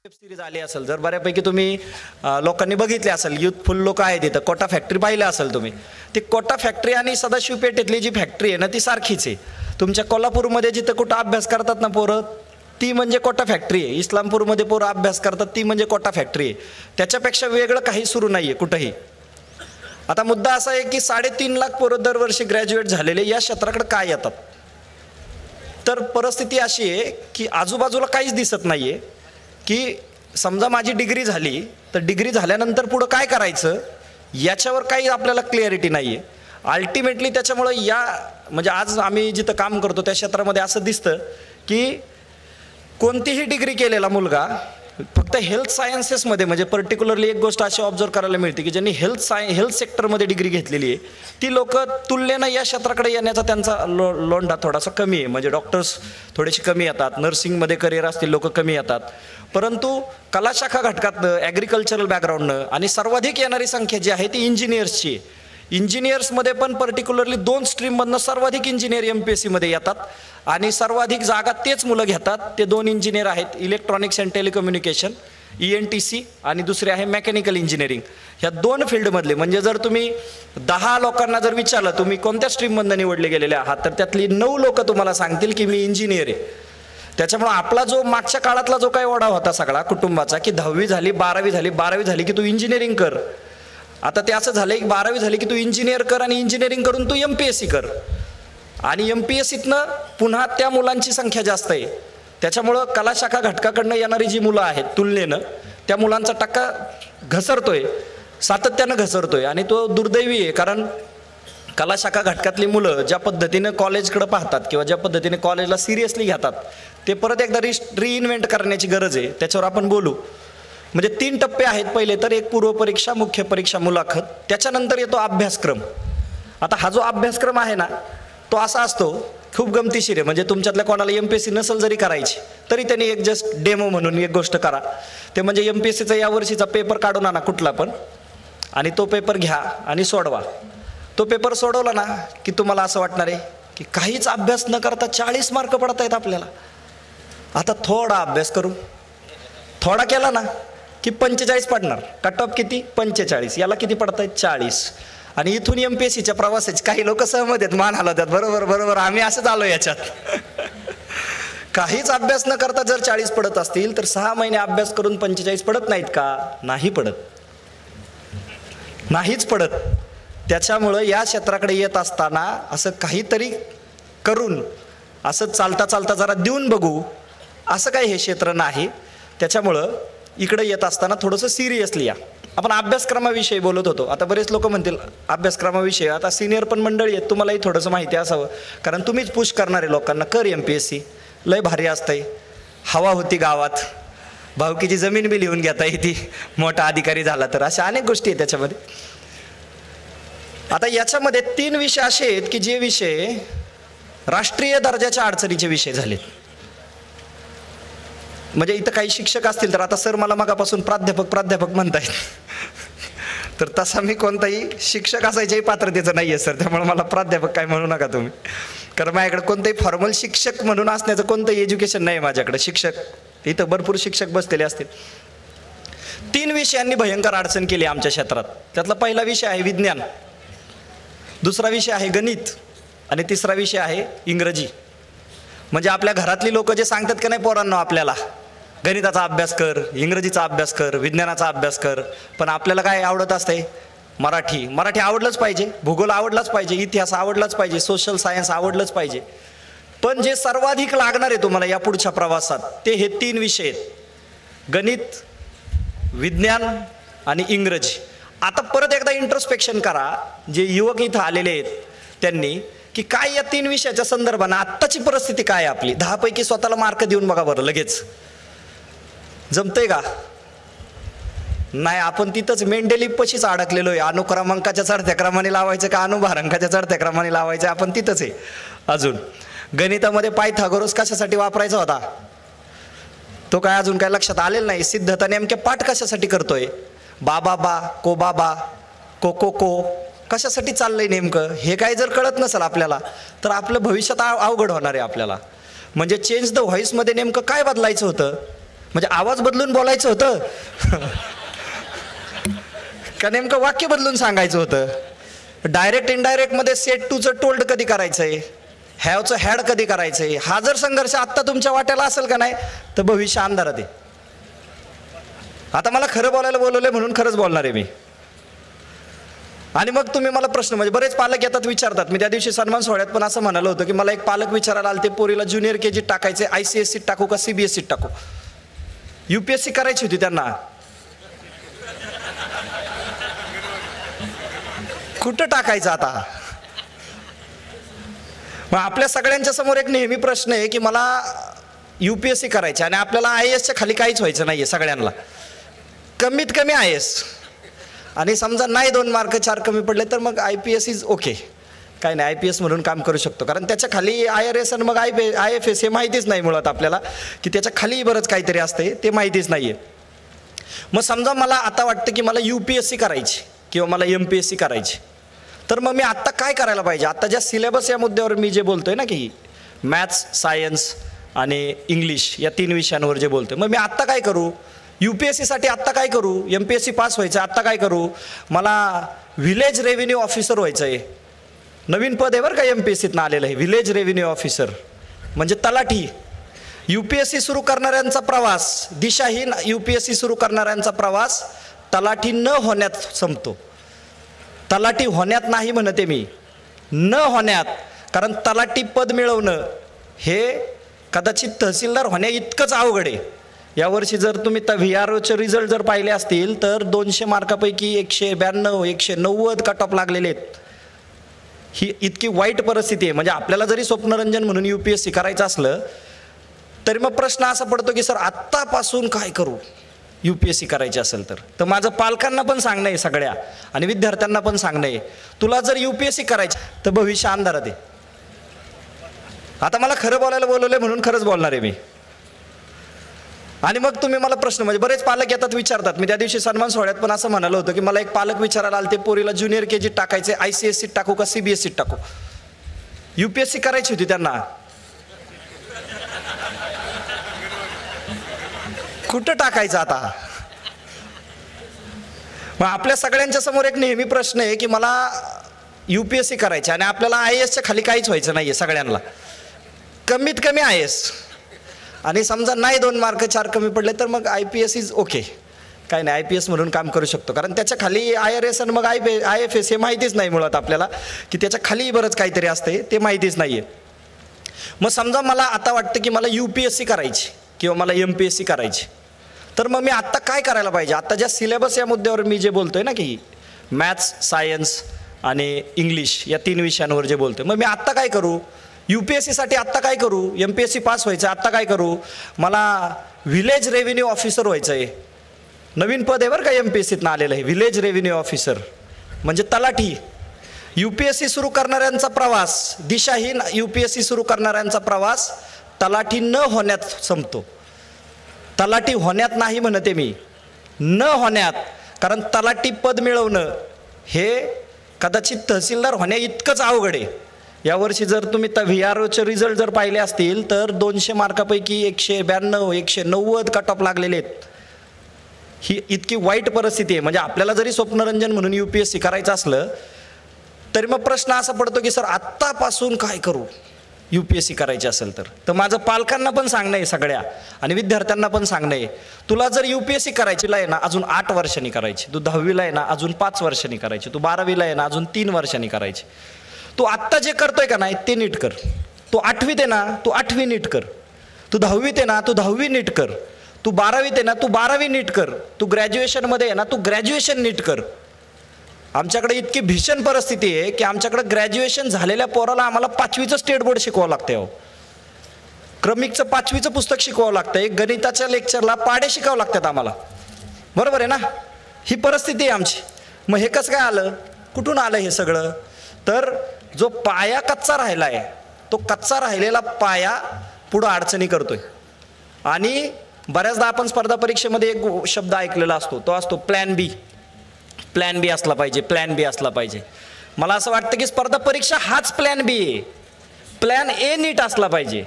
Web series आली असेल, जर बऱ्यापैकी तुम्ही लोकांनी बघितले असेल, युथफुल लोक आहेत इथं, कोटा फॅक्टरी पाहिलं असेल तुम्ही. ती कोटा फॅक्टरी आणि सदाशिव पेठेतली जी फॅक्टरी आहे ना ती सारखीच आहे. तुमच्या कोल्हापूरमध्ये जिथं कुठं अभ्यास करतात ना पोरं, ती म्हणजे कोटा फॅक्टरी आहे. इस्लामपूरमध्ये पोरं अभ्यास करतात ती म्हणजे कोटा फॅक्टरी आहे. त्याच्यापेक्षा वेगळं काही सुरू नाही आहे कुठंही. आता मुद्दा असा आहे की 3.5 लाख पोरं दरवर्षी ग्रॅज्युएट झालेले या क्षेत्राकडे काय येतात. तर परिस्थिती अशी आहे की आजूबाजूला काहीच दिसत नाही आहे की समजा माझी डिग्री झाली तर डिग्री झाल्यानंतर पुढं काय करायचं याच्यावर काही आपल्याला क्लिअरिटी नाही आहे. अल्टिमेटली त्याच्यामुळं या म्हणजे आज आम्ही जिथं काम करतो त्या क्षेत्रामध्ये असं दिसतं की कोणतीही डिग्री केलेला मुलगा फक्त हेल्थ सायन्सेसमध्ये, म्हणजे पर्टिक्युलरली एक गोष्ट अशी ऑब्झर्व करायला मिळते की ज्यांनी हेल्थ सेक्टरमध्ये डिग्री घेतलेली आहे ती लोक तुलनेनं या क्षेत्राकडे येण्याचा त्यांचा लोंढा थोडासा कमी आहे. म्हणजे डॉक्टर्स थोडेसे कमी येतात, नर्सिंगमध्ये करिअर असतील लोक कमी येतात. परंतु कला शाखा घटकातनं, ॲग्रिकल्चरल बॅकग्राऊंडनं आणि सर्वाधिक येणारी संख्या जी आहे ती इंजिनियर्सची आहे. इंजिनियर्समध्ये पण पर्टिक्युलरली 2 स्ट्रीममधनं सर्वाधिक इंजिनियर MPSCमध्ये येतात आणि सर्वाधिक जागा तेच मुलं घेतात. ते 2 इंजिनियर आहेत, इलेक्ट्रॉनिक्स अँड टेलिकम्युनिकेशन ENTC आणि दुसरे आहे मेकॅनिकल इंजिनिअरिंग. ह्या 2 फील्डमधले म्हणजे जर तुम्ही 10 लोकांना जर विचारलं तुम्ही कोणत्या स्ट्रीममधनं निवडले गेलेले आहात तर त्यातली 9 लोक तुम्हाला सांगतील की मी इंजिनियर आहे. त्याच्यामुळं आपला जो मागच्या काळातला जो काही ओढा होता सगळा कुटुंबाचा की 10वी झाली 12वी झाली की तू इंजिनिअरिंग कर, आता ते असं झालं की 12वी झाली की तू इंजिनियर कर आणि इंजिनिअरिंग करून तू MPSC कर. आणि MPSCतनं पुन्हा त्या मुलांची संख्या जास्त आहे. त्याच्यामुळं कला शाखा घटकाकडनं येणारी जी मुलं आहेत तुलनेनं त्या मुलांचा टक्का घसरतोय, सातत्यानं घसरतोय. आणि तो दुर्दैवी आहे कारण कला शाखा घटकातली मुलं ज्या पद्धतीनं कॉलेजकडे पाहतात किंवा ज्या पद्धतीने कॉलेजला सिरियसली घेतात ते परत एकदा रिइन्व्हेंट करण्याची गरज आहे. त्याच्यावर आपण बोलू. म्हणजे 3 टप्पे आहेत. पहिले तर एक पूर्वपरीक्षा, मुख्य परीक्षा, मुलाखत, त्याच्यानंतर येतो अभ्यासक्रम. आता हा जो अभ्यासक्रम आहे ना तो असा असतो खूप गमतीशीर आहे. म्हणजे तुमच्यातल्या कोणाला MPSC नसेल जरी करायची तरी त्यांनी एक जस्ट डेमो म्हणून एक गोष्ट करा. ते म्हणजे MPSCचा यावर्षीचा पेपर काढून आणा कुठला पण आणि तो पेपर घ्या आणि सोडवा. तो पेपर सोडवला ना की तुम्हाला असं वाटणार आहे की काहीच अभ्यास न करता 40 मार्क पडत आहेत आपल्याला. आता थोडा अभ्यास करू, थोडा केला ना की 45 पडणार. कट ऑफ किती? 45. याला किती पडत आहेत? 40. आणि इथून MPSCच्या प्रवासाची काही लोक सहमत आहेत, मान हलवतात, बरोबर बरोबर आम्ही असंच आलो याच्यात. काहीच अभ्यास न करता जर 40 पडत असतील तर 6 महिने अभ्यास करून 45 पडत नाहीत का? नाही पडत, नाहीच पडत. त्याच्यामुळं या क्षेत्राकडे येत असताना असं काहीतरी करून असं चालता चालता जरा देऊन बघू असं काही हे क्षेत्र नाही. त्याच्यामुळं इकडे येत असताना थोडंसं सिरियसली या. आपण अभ्यासक्रमाविषयी बोलत होतो. आता बरेच लोक म्हणतील अभ्यासक्रमाविषयी, आता सिनियर पण मंडळी आहेत तुम्हालाही थोडंसं माहिती असावं कारण तुम्हीच पुश करणारे लोकांना, कर MPSC, लय भारी असतंय, हवा होती गावात, भावकीची जमीन बी लिहून घेता येते मोठा अधिकारी झाला तर, अशा अनेक गोष्टी आहेत त्याच्यामध्ये. आता याच्यामध्ये 3 विषय असे आहेत की जे विषय राष्ट्रीय दर्जाच्या अडचणीचे विषय झालेत. म्हणजे इथं काही शिक्षक असतील तर आता सर मला मगापासून प्राध्यापक म्हणतायत तर तसा मी कोणताही शिक्षक असायच्याही पात्रतेचं नाही आहे सर, त्यामुळे मला प्राध्यापक काय म्हणू नका तुम्ही, कारण माझ्याकडे कोणतंही फॉर्मल शिक्षक म्हणून असण्याचं कोणतंही एज्युकेशन नाही माझ्याकडे. शिक्षक इथं भरपूर शिक्षक बसलेले असतील. 3 विषयांनी भयंकर अडचण केली आमच्या क्षेत्रात. त्यातला पहिला विषय आहे विज्ञान, दुसरा विषय आहे गणित आणि तिसरा विषय आहे इंग्रजी. म्हणजे आपल्या घरातली लोक जे सांगतात की नाही पोरांना आपल्याला गणिताचा अभ्यास कर, इंग्रजीचा अभ्यास कर, विज्ञानाचा अभ्यास कर, पण आपल्याला काय आवडत असते? मराठी आवडलंच पाहिजे, भूगोल आवडलाच पाहिजे, इतिहास आवडलाच पाहिजे, सोशल सायन्स आवडलंच पाहिजे. पण जे सर्वाधिक लागणार आहे तुम्हाला या पुढच्या प्रवासात ते हे 3 विषय आहेत, गणित, विज्ञान आणि इंग्रजी. आता परत एकदा इंट्रोस्पेक्शन करा जे युवक इथं आलेले आहेत त्यांनी की काय या 3 विषयाच्या संदर्भानं आत्ताची परिस्थिती काय आहे आपली. 10 पैकी स्वतःला मार्क देऊन बघा बरं, लगेच जमतंय का? नाही, आपण तिथंच मेंढली पशीच अडकलेलो आहे. अनुक्रमांकाच्या चढत्या क्रमाने लावायचं का अनुभारांकाच्या चढत्या क्रमाने लावायचं आपण तिथंच आहे अजून. गणितामध्ये पायथागोरस कशासाठी वापरायचा होता तो काय अजून काय लक्षात आलेलं नाही. सिद्धता नेमके पाठ कशासाठी करतोय? बाबा को बाबा को कशासाठी चाललंय नेमकं हे काय जर कळत नसेल आपल्याला तर आपलं भविष्यात अवघड होणार आहे आपल्याला. म्हणजे चेंज द व्हॉइसमध्ये नेमकं काय बदलायचं होतं म्हणजे आवाज बदलून बोलायचं होतं का नेमकं वाक्य बदलून सांगायचं होतं? डायरेक्ट इनडायरेक्टमध्ये सेट टूचं टोल्ड कधी करायचंय, हॅवचं हॅड कधी करायचंय? हा जर संघर्ष आत्ता तुमच्या वाट्याला असेल का नाही तर भविष्य अंधारात आहे. आता मला खरं बोलायला बोलवलंय म्हणून खरंच बोलणार आहे मी. आणि मग तुम्ही मला प्रश्न, म्हणजे बरेच पालक येतात विचारतात. मी त्या दिवशी सन्मान सोहळ्यात पण असं म्हणालो होतं की मला एक पालक विचारायला आले, ते पोरीला ज्युनियर के जी टाकायचे, ICSE टाकू का CBSE टाकू? UPSC करायची होती त्यांना. कुठं टाकायचं आता? मग आपल्या सगळ्यांच्या समोर एक नेहमी प्रश्न आहे की मला UPSC करायचे आणि आपल्याला IASच्या खाली काहीच व्हायचं नाहीये सगळ्यांना, कमीत कमी IAS. आणि समजा नाही 2 मार्क 4 कमी पडले तर मग IPS इज ओके, काय नाही, IPS म्हणून काम करू शकतो. कारण त्याच्या खाली IRS आणि मग IFS हे माहितीच नाही मुळात आपल्याला, की त्याच्या खाली बरंच काहीतरी असते ते माहितीच नाहीये. मग समजा मला आता वाटतं की मला UPSC करायची किंवा मला MPSC करायची, तर मग मी आत्ता काय करायला पाहिजे? आत्ता ज्या सिलेबस या मुद्द्यावर मी जे बोलतोय ना की मॅथ्स, सायन्स आणि इंग्लिश या 3 विषयांवर जे बोलतोय, मग मी आत्ता काय करू? UPSC साठी आत्ता काय करू? MPSC पास व्हायचं आत्ता काय करू? मला व्हिलेज रेव्हेन्यू ऑफिसर व्हायचं आहे. नवीन पद आहे बरं का MPSCतनं आलेलं आहे, व्हिलेज रेव्हेन्यू ऑफिसर म्हणजे तलाठी. UPSC सुरू करणाऱ्यांचा प्रवास, दिशाहीन UPSC सुरू करणाऱ्यांचा प्रवास तलाठी न होण्यात संपतो. तलाठी होण्यात नाही म्हणते मी, न होण्यात. कारण तलाठी पद मिळवणं हे कदाचित तहसीलदार होण्या इतकंच अवघड आहे. यावर्षी जर तुम्ही VROचे रिझल्ट जर पाहिले असतील तर 200 मार्कापैकी 192, 190 कट ऑफ लागलेले आहेत. ही इतकी वाईट परिस्थिती आहे. म्हणजे आपल्याला जरी स्वप्नरंजन म्हणून UPSC करायचं असलं तरी मग प्रश्न असा पडतो की सर आत्तापासून काय करू UPSC करायची असेल तर माझं पालकांना पण सांगणं आहे सगळ्या आणि विद्यार्थ्यांना पण सांगणं आहे, तुला जर UPSC करायची तर भविष्य अंधारात आहे. आता मला खरं बोलायला बोलवलंय म्हणून खरंच बोलणार आहे मी. आणि मग तुम्ही मला प्रश्न, म्हणजे बरेच पालक येतात विचारतात. मी त्या दिवशी सन्मान सोहळ्यात पण असं म्हणालो होतं की मला एक पालक विचारायला आले, ते पोरीला ज्युनियर के जी टाकायचे, ICSE टाकू का CBSE टाकू? UPSC करायची होती त्यांना. कुठं टाकायचं आता? मग आपल्या सगळ्यांच्या समोर एक नेहमी प्रश्न आहे की मला UPSC करायचे आणि आपल्याला IASच्या खाली काहीच व्हायचं नाहीये सगळ्यांना, कमीत कमी IAS. आणि समजा नाही 2 मार्क 4 कमी पडले तर मग IPS इज ओके, काय नाही, IPS म्हणून काम करू शकतो. कारण त्याच्या खाली IRS आणि मग IFS हे माहितीच नाही मुळात आपल्याला, की त्याच्या खाली बरंच काहीतरी असते ते माहितीच नाहीये. मग समजा मला आता वाटतं की मला UPSC करायची किंवा मला MPSC करायची, तर मग मी आत्ता काय करायला पाहिजे? आत्ता ज्या सिलेबस या मुद्द्यावर मी जे बोलतोय ना की मॅथ्स, सायन्स आणि इंग्लिश या 3 विषयांवर जे बोलतोय, मग मी आत्ता काय करू? UPSC साठी आत्ता काय करू? MPSC पास व्हायचं आत्ता काय करू? मला व्हिलेज रेव्हेन्यू ऑफिसर व्हायचं आहे. नवीन पद आहे बरं का MPSCतनं आलेलं आहे, व्हिलेज रेव्हेन्यू ऑफिसर म्हणजे तलाठी. UPSC सुरू करणाऱ्यांचा प्रवास, दिशाहीन UPSC सुरू करणाऱ्यांचा प्रवास तलाठी न होण्यात संपतो. तलाठी होण्यात नाही म्हणते मी, न होण्यात. कारण तलाठी पद मिळवणं हे कदाचित तहसीलदार होण्या इतकंच अवघड आहे. यावर्षी जर तुम्ही VROचे रिझल्ट जर पाहिले असतील तर 200 मार्कापैकी 192, 190 कट ऑफ लागलेले आहेत. ही इतकी वाईट परिस्थिती आहे. म्हणजे आपल्याला जरी स्वप्नरंजन म्हणून UPSC करायचं असलं तरी मग प्रश्न असा पडतो की सर आत्तापासून काय करू UPSC करायची असेल तर माझं पालकांना पण सांगणं आहे सगळ्या आणि विद्यार्थ्यांना पण सांगणं आहे, तुला जर UPSC करायची आहे ना अजून 8 वर्षांनी करायची, तू 10वीला आहे ना अजून 5 वर्षांनी करायची, तू 12वीला आहे ना अजून 3 वर्षांनी करायची. तू आत्ता जे करतोय का नाही ते नीट कर. तू 8वीत आहे ना तू 8वी नीट कर. तू 10वीत आहे ना तू 10वी नीट कर. तू 12वीत आहे ना तू 12वी नीट कर. तू ग्रॅज्युएशनमध्ये आहे ना तू ग्रॅज्युएशन नीट कर. आमच्याकडे इतकी भीषण परिस्थिती आहे की आमच्याकडे ग्रॅज्युएशन झालेल्या पोराला आम्हाला 5वीचं स्टेट बोर्ड शिकवावं लागतं. हो, क्रमिकचं 5वीचं पुस्तक शिकवावं लागतंय, गणिताच्या लेक्चरला पाढे शिकावं लागतात आम्हाला. बरोबर आहे ना? ही परिस्थिती आहे आमची. मग हे कसं काय आलं? कुठून आलं हे सगळं? तर जो पाया कच्चा राहिला आहे तो कच्चा राहिलेला पाया पुढं अडचणी करतोय. आणि बऱ्याचदा आपण स्पर्धा परीक्षेमध्ये एक शब्द ऐकलेला असतो, तो असतो प्लॅन बी. प्लॅन बी असला पाहिजे, प्लॅन बी असला पाहिजे. मला असं वाटतं की स्पर्धा परीक्षा हाच प्लॅन बी आहे. प्लॅन ए नीट असला पाहिजे.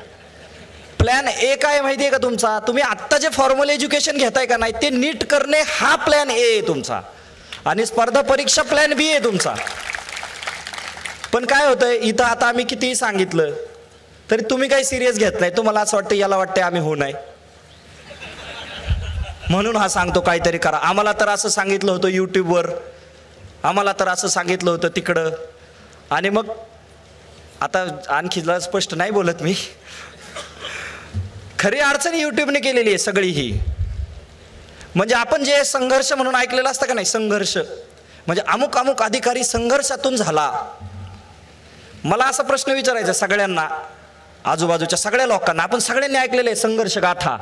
प्लॅन ए काय माहिती आहे का तुमचा? तुम्ही आत्ता जे फॉर्मल एज्युकेशन घेताय का नाही ते नीट करणे हा प्लॅन ए आहे तुमचा, आणि स्पर्धा परीक्षा प्लॅन बी आहे तुमचा. पण काय होतंय इथं, आता आम्ही कितीही सांगितलं तरी तुम्ही काही सिरियस घेत नाही. तुम्हाला असं वाटतं याला वाटतंय आम्ही होऊ नये म्हणून हा सांगतो काहीतरी करा. आम्हाला तर असं सांगितलं होतं यूट्यूबवर, आम्हाला तर असं सांगितलं होतं तिकडं. आणि मग आता आणखी स्पष्ट नाही बोलत मी, खरी अडचण यूट्यूबने केलेली आहे सगळी ही. म्हणजे आपण जे संघर्ष म्हणून ऐकलेलं असतं का नाही, संघर्ष म्हणजे अमुक अमुक अधिकारी संघर्षातून झाला. मला असा प्रश्न विचारायचा सगळ्यांना, आजूबाजूच्या सगळ्या लोकांना, आपण सगळ्यांनी ऐकलेलं आहे संघर्ष गाथा.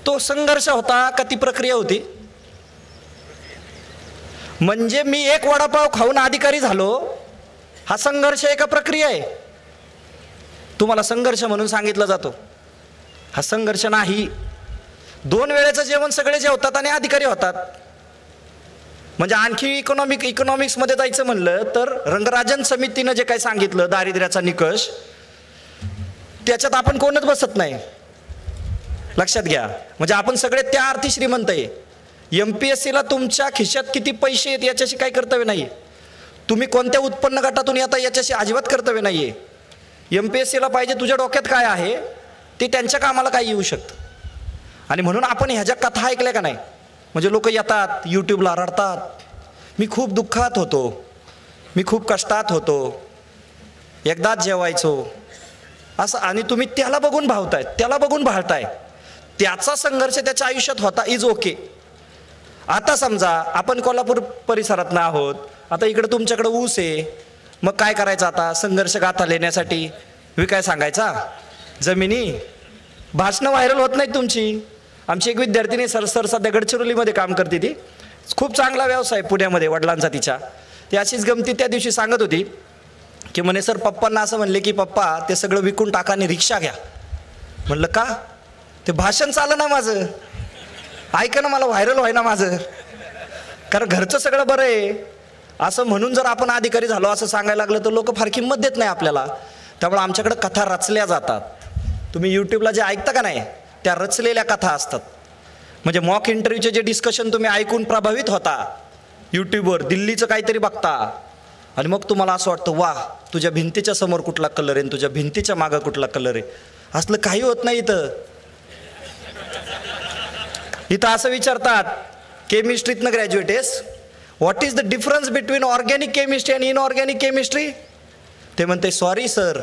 तो संघर्ष होता का ती प्रक्रिया होती? म्हणजे मी एक वडापाव खाऊन अधिकारी झालो, हा संघर्ष आहे का प्रक्रिया आहे? तुम्हाला संघर्ष म्हणून सांगितलं जातो, हा संघर्ष नाही. 2 वेळेचं जेवण सगळे जेवतात आणि अधिकारी होतात. म्हणजे आणखी इकॉनॉमिक्समध्ये जायचं म्हणलं तर रंगराजन समितीनं जे काही सांगितलं दारिद्र्याचा निकष, त्याच्यात आपण कोणच बसत नाही, लक्षात घ्या. म्हणजे आपण सगळे त्या अर्थी श्रीमंत आहे. MPSCला तुमच्या खिशात किती पैसे आहेत याच्याशी काही कर्तव्य नाही आहे. तुम्ही कोणत्या उत्पन्न गटातून येता याच्याशी अजिबात कर्तव्य नाही आहे. MPSCला पाहिजे तुझ्या डोक्यात काय आहे ते त्यांच्या कामाला काय येऊ शकतं. आणि म्हणून आपण ह्या ज्या कथा ऐकल्या का नाही, म्हणजे लोक येतात यूट्यूबला रडतात, मी खूप दुःखात होतो, मी खूप कष्टात होतो, एकदाच जेवायचो असं, आणि तुम्ही त्याला बघून भावताय, त्याला बघून भाळताय. त्याचा संघर्ष त्याच्या आयुष्यात होता, इज ओके. आता समजा आपण कोल्हापूर परिसरात ना आहोत, आता इकडं तुमच्याकडं ऊस आहे, मग काय करायचं आता? संघर्ष गाथा लिहिण्यासाठी काय सांगायचा? जमिनी भाषणं व्हायरल होत नाहीत तुमची. आमची एक विद्यार्थिनी सर सध्या गडचिरोलीमध्ये काम करते, ती खूप चांगला व्यवसाय पुण्यामध्ये वडिलांचा तिच्या. ती अशीच गमती त्या दिवशी सांगत होती की म्हणे सर पप्पांना असं म्हणले की पप्पा ते सगळं विकून टाका आणि रिक्षा घ्या. म्हणलं का? ते भाषण चालं ना माझं, ऐका ना, मला व्हायरल व्हाय ना माझं, कारण घरचं सगळं बरं आहे असं म्हणून जर आपण अधिकारी झालो असं सांगायला लागलं तर लोक फार किंमत देत नाही आपल्याला. त्यामुळे आमच्याकडे कथा रचल्या जातात. तुम्ही यूट्यूबला जे ऐकता का नाही त्या रचलेल्या कथा असतात. म्हणजे मॉक इंटरव्ह्यूचे जे डिस्कशन तुम्ही ऐकून प्रभावित होता यूट्यूबवर, दिल्लीचं काहीतरी बघता आणि मग तुम्हाला असं वाटतं वा तुझ्या भिंतीच्या समोर कुठला कलर आहे, तुझ्या भिंतीच्या मागं कुठला कलर आहे. असलं काही होत नाही इथं. इथं असं विचारतात केमिस्ट्रीतनं ग्रॅज्युएट आहेस, what is the difference between organic chemistry आणि इनऑर्गॅनिक केमिस्ट्री? ते म्हणते सॉरी सर,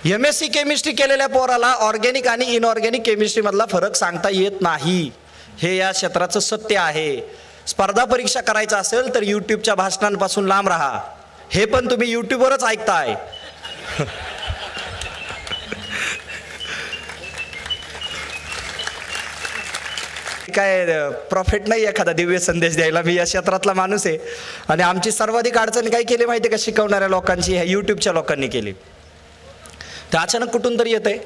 MSc केमिस्ट्री केलेल्या पोराला ऑर्गॅनिक आणि इनऑर्गॅनिक केमिस्ट्रीमधला फरक सांगता येत नाही. हे या क्षेत्राचं सत्य आहे. स्पर्धा परीक्षा करायचं असेल तर यूट्यूबच्या भाषणांपासून लांब राहा. हे पण तुम्ही यूट्यूबवरच ऐकताय. काय प्रॉफिट नाही एखादा दिव्य संदेश द्यायला, मी या क्षेत्रातला माणूस आहे. आणि आमची सर्वाधिक अडचण काय केली माहिती आहे का शिकवणाऱ्या लोकांची? ह्या यूट्यूबच्या लोकांनी केली. ते अचानक कुठून तरी येतंय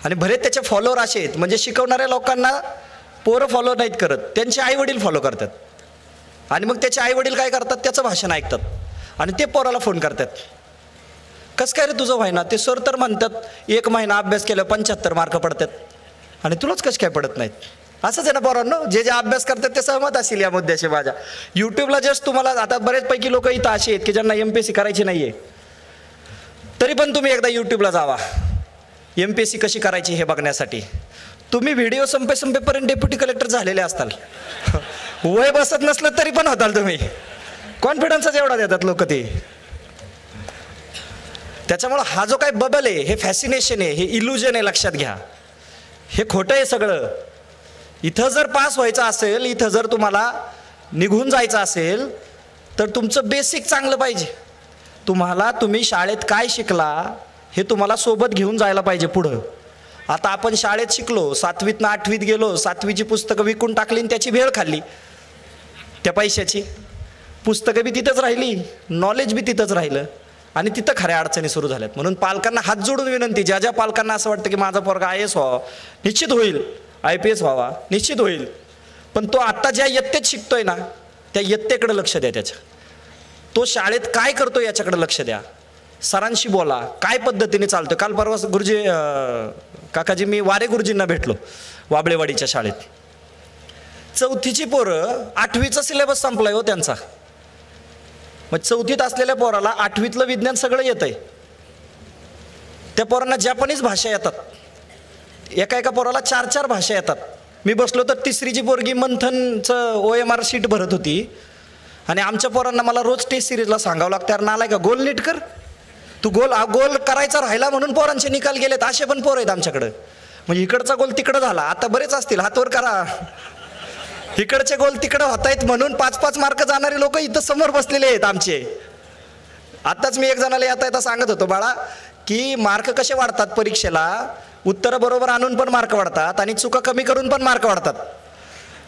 आणि भले त्याचे फॉलोअर असे आहेत, म्हणजे शिकवणाऱ्या लोकांना पोरं फॉलो नाहीत करत, त्यांचे आईवडील फॉलो करतात. आणि मग त्याचे आईवडील काय करतात? त्याचं भाषण ऐकतात आणि ते पोराला फोन करतात, कसं काय रे तुझं व्हायना? ते सर तर म्हणतात 1 महिना अभ्यास केला 75 मार्क पडतात आणि तुलाच कसं काय पडत नाहीत? असंच आहे ना पोरांनो, जे जे अभ्यास करतात ते सहमत असतील या मुद्द्याशी माझ्या. यूट्यूबला जस्ट तुम्हाला आता बरेचपैकी लोक इथं अशी आहेत की ज्यांना MPSC करायची नाही आहे, तरी पण तुम्ही एकदा यूट्यूबला जावा MPSC कशी करायची हे बघण्यासाठी. तुम्ही व्हिडिओ संपेपर्यंत डेप्युटी कलेक्टर झालेले असताल, वय बसत नसलं तरी पण होताल तुम्ही. कॉन्फिडन्सच एवढा देतात लोक ते. त्याच्यामुळं हा जो काय बबल आहे, हे फॅसिनेशन आहे, हे इल्युजन आहे, लक्षात घ्या. हे खोटं आहे सगळं. इथं जर पास व्हायचं असेल, इथं जर तुम्हाला निघून जायचं असेल तर तुमचं बेसिक चांगलं पाहिजे. तुम्ही शाळेत काय शिकला हे तुम्हाला सोबत घेऊन जायला पाहिजे पुढं. आता आपण शाळेत शिकलो, 7वीतनं 8वीत गेलो, 7वीची पुस्तकं विकून टाकली आणि त्याची भेळ खाल्ली. त्या पैशाची पुस्तकं बी तिथंच राहिली, नॉलेज बी तिथंच राहिलं आणि तिथं खऱ्या अडचणी सुरू झाल्यात. म्हणून पालकांना हात जोडून विनंती, ज्या ज्या पालकांना असं वाटतं की माझा पोरगा IAS व्हावा, निश्चित होईल, IPS व्हावा, निश्चित होईल, पण तो आत्ता ज्या इयत्तेत शिकतोय ना त्या इयत्तेकडे लक्ष द्या. त्याच्या तो शाळेत काय करतो याच्याकडे लक्ष द्या. सरांशी बोला, काय पद्धतीने चालतं. काल परवा गुरुजी काकाजी मी वारे गुरुजींना भेटलो वाबळेवाडीच्या शाळेत. 4थीची पोरं 8वीचा सिलेबस संपलाय हो त्यांचा. मग 4थीत असलेल्या पोराला 8वीतलं विज्ञान सगळं येतंय. त्या पोरांना जपानीज भाषा येतात, एका पोराला 4 भाषा येतात. मी बसलो तर 3रीची पोरगी मंथनचं OMR शीट भरत होती आणि आमच्या पोरांना मला रोज टेस्ट सिरीजला सांगावं लागतं, अरे नालाय का गोल नीट कर तू, गोल करायचा राहिला म्हणून पोरांचे निकाल गेलेत. असे पण पोरं आहेत आमच्याकडं. म्हणजे इकडचा गोल तिकडं झाला, आता बरेच असतील हातवर करा, इकडचे गोल तिकडं होत आहेत म्हणून 5-5 मार्क जाणारे लोक इथं समोर बसलेले आहेत आमचे. आत्ताच मी एक जणाला येता सांगत होतो, बाळा की मार्क कसे वाढतात परीक्षेला, उत्तरं बरोबर आणून पण मार्क वाढतात आणि चुका कमी करून पण मार्क वाढतात.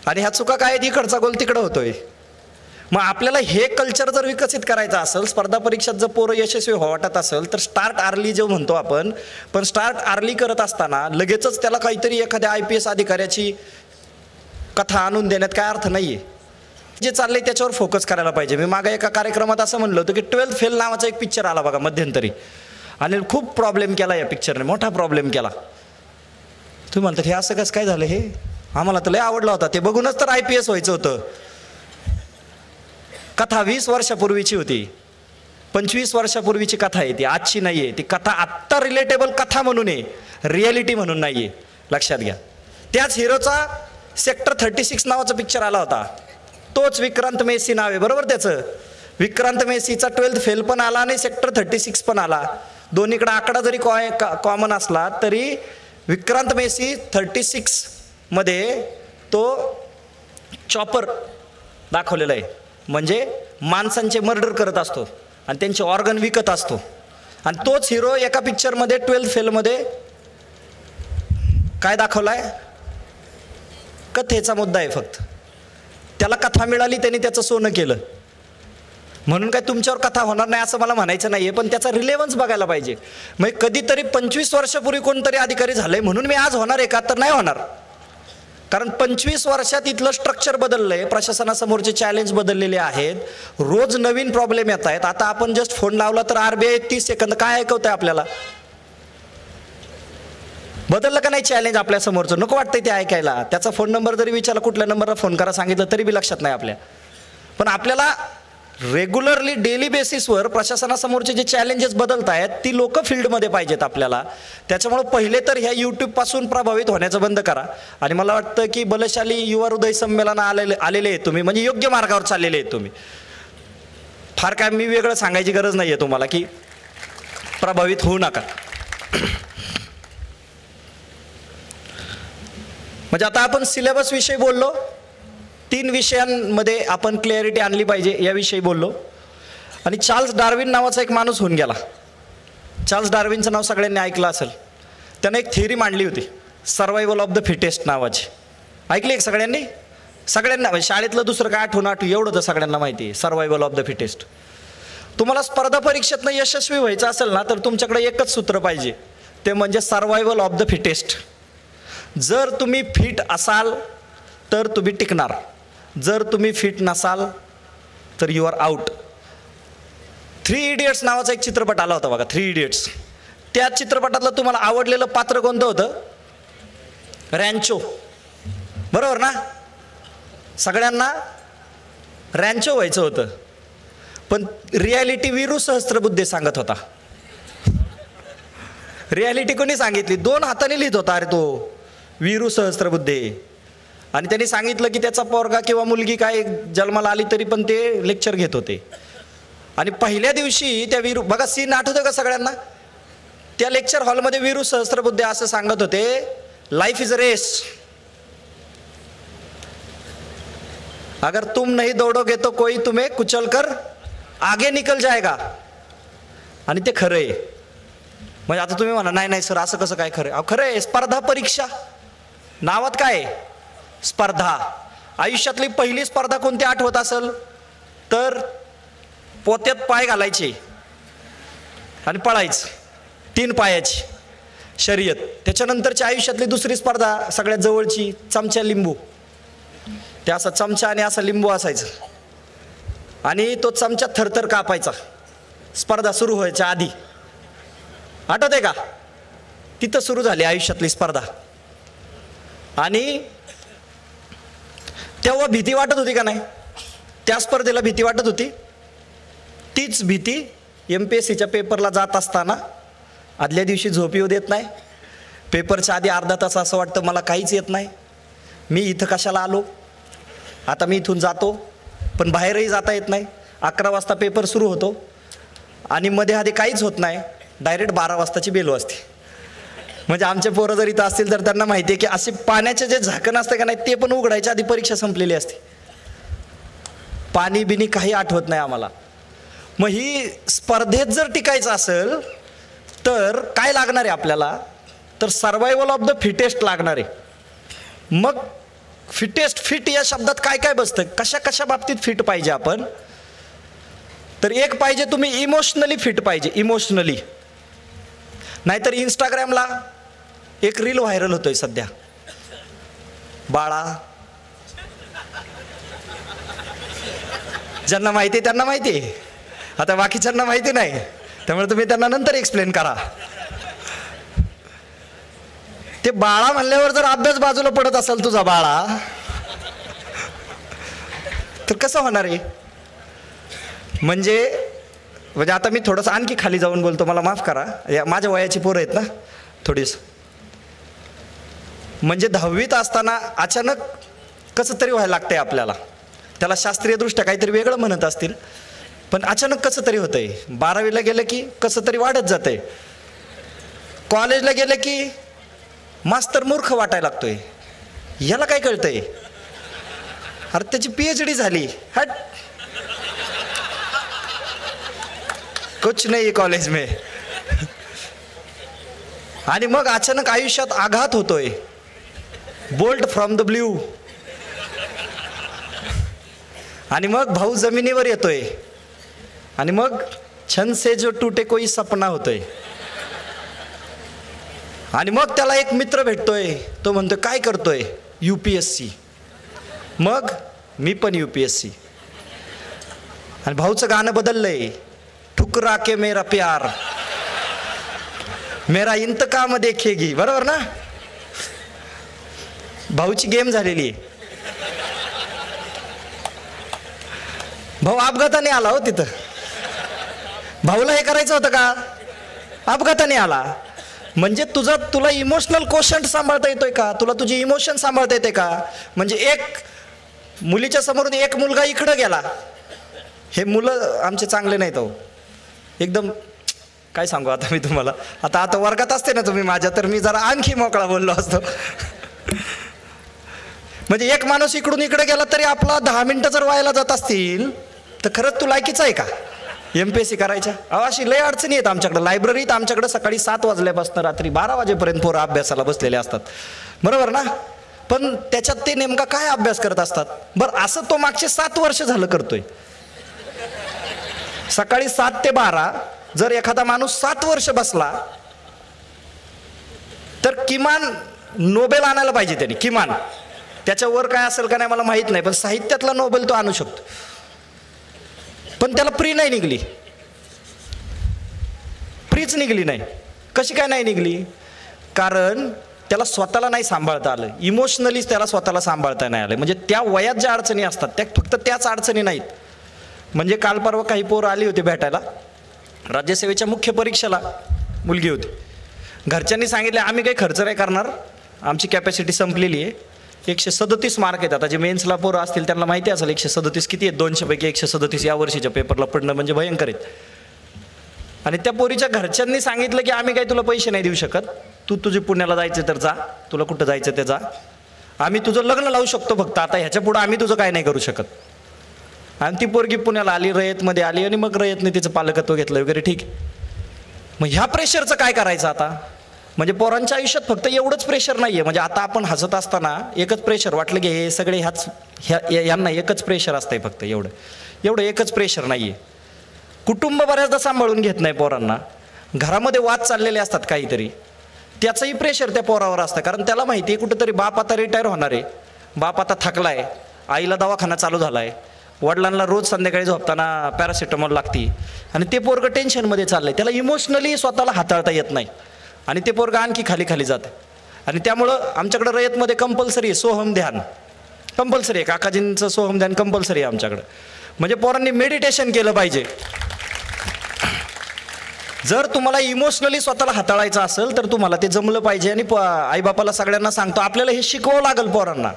आणि ह्या चुका काय आहेत, इकडचा गोल तिकडं होतोय. मग आपल्याला हे कल्चर जर विकसित करायचं असेल, स्पर्धा परीक्षेत जर पोरं यशस्वी वाटत असेल तर स्टार्ट अर्ली जे म्हणतो आपण, पण स्टार्ट अर्ली करत असताना लगेचच त्याला काहीतरी एखाद्या IPS अधिकाऱ्याची कथा आणून देण्यात काय अर्थ नाही आहे. जे चाललंय त्याच्यावर फोकस करायला पाहिजे. मी मागे एका कार्यक्रमात असं म्हणलं होतं की 12th फेल नावाचा एक पिक्चर आला बघा मध्यंतरी, आणि खूप प्रॉब्लेम केला या पिक्चरने, मोठा प्रॉब्लेम केला. तुम्ही म्हणतात हे असं कसं काय झालं, हे आम्हाला तर लय आवडला होता, ते बघूनच तर IPS व्हायचं होतं. कथा 20 वर्षापूर्वीची होती, 25 वर्षापूर्वीची कथा आहे ती, आजची नाही आहे ती कथा. आत्ता रिलेटेबल कथा म्हणून आहे, रिॲलिटी म्हणून नाही आहे, लक्षात घ्या. त्याच हिरोचा सेक्टर 36 नावाचा पिक्चर आला होता, तोच विक्रांत मेसी नाव आहे बरोबर त्याचं. विक्रांत मेसीचा 12th फेल पण आला आणि सेक्टर 36 पण आला. दोन्हीकडे आकडा जरी कॉमन असला तरी विक्रांत मेसी 36 मध्ये तो चॉपर दाखवलेला आहे, म्हणजे माणसांचे मर्डर करत असतो आणि त्यांचे ऑर्गन विकत असतो. आणि तोच हिरो एका पिक्चरमध्ये 12th फेलमध्ये काय दाखवलाय, कथेचा मुद्दा आहे फक्त. त्याला कथा मिळाली, त्यांनी त्याचं सोनं केलं. म्हणून काय तुमच्यावर कथा होणार नाही असं मला म्हणायचं नाही आहे, पण त्याचा रिलेव्हन्स बघायला पाहिजे. मग कधीतरी 25 वर्षापूर्वी कोणतरी अधिकारी झालंय म्हणून मी आज होणार आहे का, तर नाही होणार. कारण 25 वर्षात इथलं स्ट्रक्चर बदललंय, प्रशासनासमोरचे चॅलेंज बदललेले आहेत, रोज नवीन प्रॉब्लेम येत आहेत. आता आपण जस्ट फोन लावला तर RBI 30 सेकंद काय ऐकवतंय आपल्याला, बदललं का नाही चॅलेंज आपल्या समोरचं, नको वाटतंय ते ऐकायला. त्याचा फोन नंबर जरी विचारला कुठल्या नंबरला फोन करा सांगितलं तरी बी लक्षात नाही आपल्या. पण आपल्याला रेग्युलरली डेली बेसिसवर प्रशासनासमोरचे जे चॅलेंजेस बदलत आहेत ती लोक फील्डमध्ये पाहिजेत आपल्याला. त्याच्यामुळं पहिले तर ह्या यूट्यूबपासून प्रभावित होण्याचं बंद करा. आणि मला वाटतं की बलशाली युवा हृदय संमेलन आलेले आहेत तुम्ही, म्हणजे योग्य मार्गावर चाललेले आहेत तुम्ही. फार काय मी वेगळं सांगायची गरज नाही आहे तुम्हाला की प्रभावित होऊ नका. म्हणजे आता आपण सिलेबस विषयी बोललो, 3 विषयांमध्ये आपण क्लॅरिटी आणली पाहिजे याविषयी बोललो. आणि चार्ल्स डार्विन नावाचा एक माणूस होऊन गेला. चार्ल्स डार्विनचं नाव सगळ्यांनी ऐकलं असेल. त्याने एक थिअरी मांडली होती, सर्वायवल ऑफ द फिटेस्ट नावाची. ऐकली एक सगळ्यांनी? सगळ्यांना शाळेतलं दुसरं काय आठवून एवढं तर सगळ्यांना माहिती आहे, सर्वायवल ऑफ द फिटेस्ट. तुम्हाला स्पर्धा परीक्षेतनं यशस्वी व्हायचं असेल ना तर तुमच्याकडे एकच सूत्र पाहिजे, ते म्हणजे सर्वायवल ऑफ द फिटेस्ट. जर तुम्ही फिट असाल तर तुम्ही टिकणार, जर तुम्ही फिट नसाल तर यू आर आउट. 3 इडियट्स नावाचा एक चित्रपट आला होता बघा, 3 इडियट्स. त्या चित्रपटातलं तुम्हाला आवडलेलं पात्र कोणतं होतं? रॅन्चो, बरोबर ना? सगळ्यांना रॅन्चो व्हायचं होतं, पण रियालिटी वीरू सहस्त्रबुद्धे सांगत होता. रियालिटी कोणी सांगितली? 2 हाताने लिहित होता अरे तो वीरू सहस्त्रबुद्धे. आणि त्यांनी सांगितलं की त्याचा पोरगा किंवा मुलगी काय जन्माला आली तरी पण ते लेक्चर घेत होते. आणि पहिल्या दिवशी त्या वीरू, बघा सीन आठवतं का सगळ्यांना? त्या लेक्चर हॉलमध्ये वीरू सहस्त्रबुद्धे असं सांगत होते, लाइफ इज अ रेस, अगर तुम नहीं दौड़ोगे तो कोई तुम्हें कुचल कर आगे निकल जाएगा. आणि ते खरं आहे. म्हणजे आता तुम्ही म्हणा नाही नाही सर असं कसं काय खरं आहे? खरं आहे. स्पर्धा परीक्षा नावात काय आहे? स्पर्धा. आयुष्यातली पहिली स्पर्धा कोणती आठवत असेल तर पोत्यात पाय घालायचे आणि पळायचं, 3 पायाची शर्यत. त्याच्यानंतरची आयुष्यातली दुसरी स्पर्धा सगळ्यात जवळची चमचा लिंबू. ते असा चमचा आणि असा लिंबू असायचं आणि तो चमचा थरथर कापायचा स्पर्धा सुरू व्हायच्या आधी, आठवतंय का? तिथं सुरू झाली आयुष्यातली स्पर्धा. आणि तेव्हा भीती वाटत होती का नाही? त्या स्पर्धेला भीती वाटत होती. तीच भीती MPSCच्या पेपरला जात असताना आदल्या दिवशी झोप येऊ देत नाही. पेपरच्या आधी अर्धा तास असं वाटतं मला काहीच येत नाही, मी इथं कशाला आलो, आता मी इथून जातो. पण बाहेरही जाता येत नाही. 11 वाजता पेपर सुरू होतो आणि मध्ये आधी काहीच होत नाही, डायरेक्ट 12 वाजताची बेल वाजते. म्हणजे आमचे पोरं जर इथं असतील तर त्यांना माहिती आहे की असे पाण्याचे जे झाकण असते का नाही ते पण उघडायच्या आधी परीक्षा संपलेली असते. पाणी बिनी काही आठवत नाही आम्हाला. मग ही स्पर्धेत जर टिकायचं असेल तर काय लागणार आहे आपल्याला? तर सर्वायवल ऑफ द फिटेस्ट लागणार आहे. मग फिटेस्ट, फिट या शब्दात काय काय बसतं? कशा कशा बाबतीत फिट पाहिजे आपण? तर एक पाहिजे तुम्ही इमोशनली फिट पाहिजे, इमोशनली. नाहीतर इंस्टाग्रामला एक रील व्हायरल होतोय सध्या, बाळा, ज्यांना माहिती आहे त्यांना माहिती आहे, आता बाकीच्यांना माहिती नाही, त्यामुळे तुम्ही त्यांना नंतर एक्सप्लेन करा. ते बाळा म्हणल्यावर जर अभ्यास बाजूला पडत असेल तुझा बाळा, तर कसं होणार आहे? म्हणजे आता मी थोडंसं आणखी खाली जाऊन बोलतो, मला माफ करा, माझ्या वयाची पोरं आहेत ना थोडीस. म्हणजे 10वीत असताना अचानक कसं तरी व्हायला लागतंय आपल्याला. त्याला शास्त्रीयदृष्ट्या काहीतरी वेगळं म्हणत असतील, पण अचानक कसं तरी होतंय. 12वीला गेलं की कसं तरी वाढत जातंय. कॉलेजला गेलं की मास्तर मूर्ख वाटायला लागतोय. याला काय कळतंय? अरे त्याची PhD झाली, हट, कुछ नाही कॉलेज में. आणि मग अचानक आयुष्यात आघात होतोय, बोल्ट फ्रॉम द ब्ल्यू. आणि मग भाऊ जमिनीवर येतोय. आणि मग छन से जो टूटे कोई सपना होतोय. आणि मग त्याला एक मित्र भेटतोय, तो म्हणतोय काय करतोय? UPSC. मग मी पण UPSC. आणि भाऊचं गाणं बदललंय, ठुकरा के मेरा प्यार मेरा इंतकाम देखेगी, बरोबर ना? भाऊची गेम झालेली. भाऊ अपघाताने आला हो तिथं. भाऊला हे करायचं होतं का? अपघाताने आला. म्हणजे तुला इमोशनल कोशंट सांभाळता येतोय का? तुला तुझी इमोशन सांभाळता येते का? म्हणजे एक मुलीच्या समोरून एक मुलगा इकडं गेला, हे मुलं आमचे चांगले नाहीत हो एकदम. काय सांगू आता मी तुम्हाला, आता वर्गात असते ना तुम्ही माझ्या, तर मी जरा आणखी मोकळा बोललो असतो. म्हणजे एक माणूस इकडून इकडे गेला तरी आपला 10 मिनिटं जर व्हायला जात असतील तर खरंच तू लायकीच आहे का MPSC करायच्या? अशी लय अडचणी आहेत आमच्याकडे. लायब्ररीत आमच्याकडे सकाळी 7 वाजल्यापासून रात्री 12 वाजेपर्यंत पोरं अभ्यासाला बसलेले असतात, बरोबर ना? पण त्याच्यात ते नेमका काय अभ्यास करत असतात? बरं, असं तो मागचे 7 वर्ष झालं करतोय. सकाळी 7 ते 12 जर एखादा माणूस 7 वर्ष बसला तर किमान नोबेल आणायला पाहिजे त्याने, किमान. त्याच्यावर काय असेल का नाही मला माहित नाही, पण साहित्यातला नोबेल तो आणू शकतो. पण त्याला प्री नाही निघली, प्रीच निघली नाही. कशी काय नाही निघली? कारण त्याला स्वतःला नाही सांभाळता आलं, इमोशनलीच त्याला स्वतःला सांभाळता नाही आलं. म्हणजे त्या वयात ज्या अडचणी असतात त्या फक्त त्याच अडचणी नाहीत. म्हणजे काल परवा काही पोरं आली होती भेटायला, राज्यसेवेच्या मुख्य परीक्षेला मुलगी होती. घरच्यांनी सांगितले आम्ही काही खर्च नाही करणार, आमची कॅपॅसिटी संपलेली आहे. 137 मार्क आहेत. आता जे मेन्सला पोरं असतील त्यांना माहिती असेल 137 किती आहेत. 200 पैकी 137 या वर्षीच्या पेपरला पडणं म्हणजे भयंकर आहेत. आणि त्या पोरीच्या घरच्यांनी सांगितलं की आम्ही काही तुला पैसे नाही देऊ शकत, तू तुझी पुण्याला जायचं तर जा, तुला कुठं जायचं ते जा, आम्ही तुझं लग्न लावू शकतो फक्त, आता ह्याच्या पुढं आम्ही तुझं काय नाही करू शकत. आणि ती पोरगी पुण्याला आली, रयतमध्ये आली आणि मग रयतने तिचं पालकत्व घेतलं वगैरे, ठीक. मग ह्या प्रेशरचं काय करायचं आता? म्हणजे पोरांच्या आयुष्यात फक्त एवढंच प्रेशर नाही आहे. म्हणजे आता आपण हसत असताना एकच प्रेशर वाटलं की हे सगळे यांना एकच प्रेशर असतंय, फक्त एवढं एकच प्रेशर नाही आहे. कुटुंब बऱ्याचदा सांभाळून घेत नाही पोरांना, घरामध्ये वाद चाललेले असतात काहीतरी, त्याचंही प्रेशर त्या पोरावर असतं. कारण त्याला माहिती आहे कुठंतरी बाप आता रिटायर होणार आहे, बाप आता थकला आहे, आईला दवाखाना चालू झाला आहे, वडिलांना रोज संध्याकाळी झोपताना पॅरासिटामॉल लागते आणि ते पोरगं टेन्शनमध्ये चाललं आहे, त्याला इमोशनली स्वतःला हाताळता येत नाही आणि ते पोरगं आणखी खाली खाली जातं. आणि त्यामुळं आमच्याकडं रयतमध्ये कंपल्सरी आहे सोहम ध्यान, कंपल्सरी आहे. काकाजींचं सोहम ध्यान कंपल्सरी आहे आमच्याकडं. म्हणजे पोरांनी मेडिटेशन केलं पाहिजे. जर तुम्हाला इमोशनली स्वतःला हाताळायचं असेल तर तुम्हाला ते जमलं पाहिजे. आणि आईबापाला सगळ्यांना सांगतो, आपल्याला हे शिकवावं लागेल पोरांना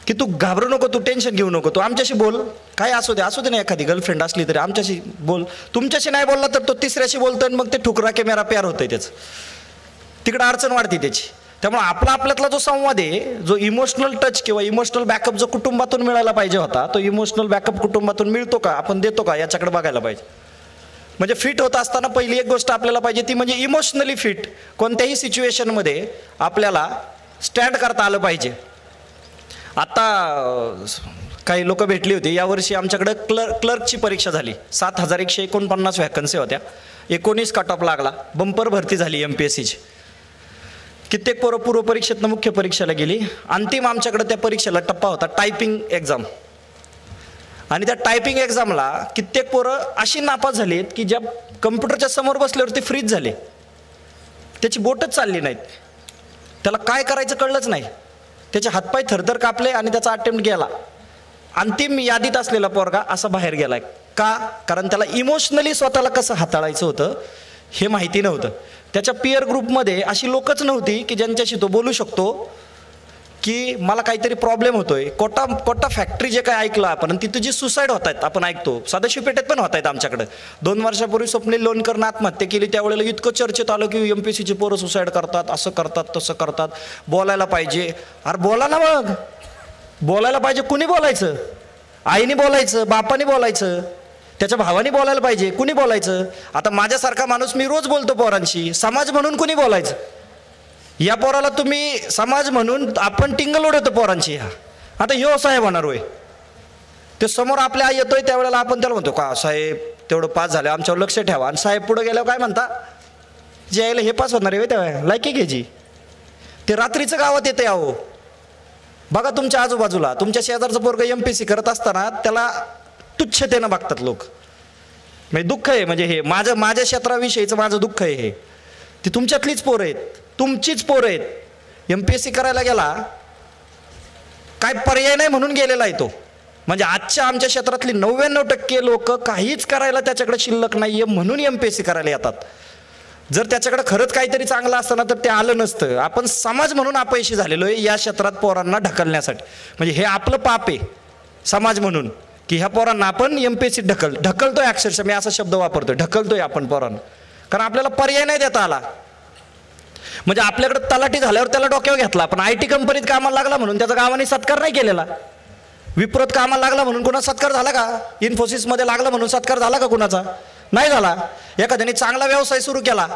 की तू घाबरू नको, तू टेन्शन घेऊ नको, तू आमच्याशी बोल, काय असू दे ना, एखादी गर्लफ्रेंड असली तरी आमच्याशी बोल. तुमच्याशी नाही बोलला तर तो तिसऱ्याशी बोलतोय आणि मग ते ठुकरा के मेरा प्यार होतंय, त्याचं तिकडं अडचण वाढते त्याची. त्यामुळे आपल्यातला जो संवाद आहे, जो इमोशनल टच किंवा इमोशनल बॅकअप जो कुटुंबातून मिळायला पाहिजे होता, तो इमोशनल बॅकअप कुटुंबातून मिळतो का, आपण देतो का, याच्याकडे बघायला पाहिजे. म्हणजे फिट होत असताना पहिली एक गोष्ट आपल्याला पाहिजे ती म्हणजे इमोशनली फिट. कोणत्याही सिच्युएशनमध्ये आपल्याला स्टँड करता आलं पाहिजे. आता काही लोक भेटली होती, यावर्षी आमच्याकडं क्लर्कची परीक्षा झाली. 7149 व्हॅकन्सी होत्या, 19 कट ऑफ लागला, बंपर भरती झाली MPSCची. कित्येक पोरं पूर्व परीक्षेतनं मुख्य परीक्षेला गेली. अंतिम आमच्याकडे त्या परीक्षेला टप्पा होता टायपिंग एक्झाम. आणि त्या टायपिंग एक्झामला कित्येक पोरं अशी नापास झालीत की ज्या कम्प्युटरच्या समोर बसल्यावरती फ्रीज झाले, त्याची बोटच चालली नाहीत, त्याला काय करायचं कळलंच नाही, त्याचे हातपाय थरथर कापले आणि त्याचा अटेम्प्ट गेला. अंतिम यादीत असलेला पोरगा असा बाहेर गेलाय का, कारण त्याला इमोशनली स्वतःला कसं हाताळायचं होतं हे माहिती नव्हतं. त्याच्या पिअर ग्रुपमध्ये अशी लोकच नव्हती की ज्यांच्याशी तो बोलू शकतो की मला काहीतरी प्रॉब्लेम होतोय. कोटा फॅक्टरी जे काय ऐकलं आपण, आणि तिथं जी सुसाईड होत आहेत आपण ऐकतो, सदाशिव पेठेत पण होत आहेत आमच्याकडे. 2 वर्षापूर्वी स्वप्नील लोणकरनं आत्महत्या केली, त्यावेळेला इतकं चर्चेत आलं की MPSCची पोरं सुसाईड करतात, असं करतात तसं करतात, बोलायला पाहिजे. अरे बोला ना, मग बोलायला पाहिजे. कुणी बोलायचं? आईने बोलायचं, बापाने बोलायचं, त्याच्या भावाने बोलायला पाहिजे. कुणी बोलायचं? आता माझ्यासारखा माणूस मी रोज बोलतो पोरांशी, समाज म्हणून कुणी बोलायचं? या पोराला तुम्ही समाज म्हणून आपण टिंगल उडवतो पोरांची. आता ह्यो साहेब होणार होय, ते समोर आपल्या आई येतोय त्यावेळेला आपण त्याला म्हणतो का साहेब तेवढं पास झालं आमच्यावर लक्ष ठेवा. आणि साहेब पुढे गेल्यावर काय म्हणता, जे यायला हे पास होणार आहे तेव्हा लायकी घ्यायची. ते रात्रीचं गावात येते. अहो बघा तुमच्या आजूबाजूला, तुमच्या शेजारचं पोरगं MPSC करत असताना त्याला तुच्छतेनं बघतात लोक. म्हणजे दुःख आहे, म्हणजे हे माझ्या क्षेत्राविषयीचं माझं दुःख आहे. हे ती तुमच्यातलीच पोरं आहेत, तुमचीच पोरं आहेत. MPSC करायला गेला, काय पर्याय नाही म्हणून गेलेला आहे तो. म्हणजे आजच्या आमच्या क्षेत्रातली 99% लोक काहीच करायला त्याच्याकडे शिल्लक नाही आहे म्हणून MPSC करायला येतात. जर त्याच्याकडे खरंच काहीतरी चांगलं असतं ना तर ते आलं नसतं. आपण समाज म्हणून अपयशी झालेलो आहे या क्षेत्रात पोरांना ढकलण्यासाठी. म्हणजे हे आपलं पाप आहे समाज म्हणून की ह्या पोरांना आपण MPSC ढकलतोय. अक्षरशः मी असा शब्द वापरतोय, ढकलतोय आपण पोरांना, कारण आपल्याला पर्याय नाही देता आला. म्हणजे आपल्याकडे तलाठी झाल्यावर त्याला डोक्यावर घेतला, पण IT कंपनीत कामाला लागला म्हणून त्याचा गावाने सत्कार नाही केलेला. विप्रोत कामाला लागला म्हणून कुणाचा सत्कार झाला का? इन्फोसिसमध्ये लागला म्हणून सत्कार झाला का कुणाचा? नाही झाला. एखाद्याने चांगला व्यवसाय सुरू केला,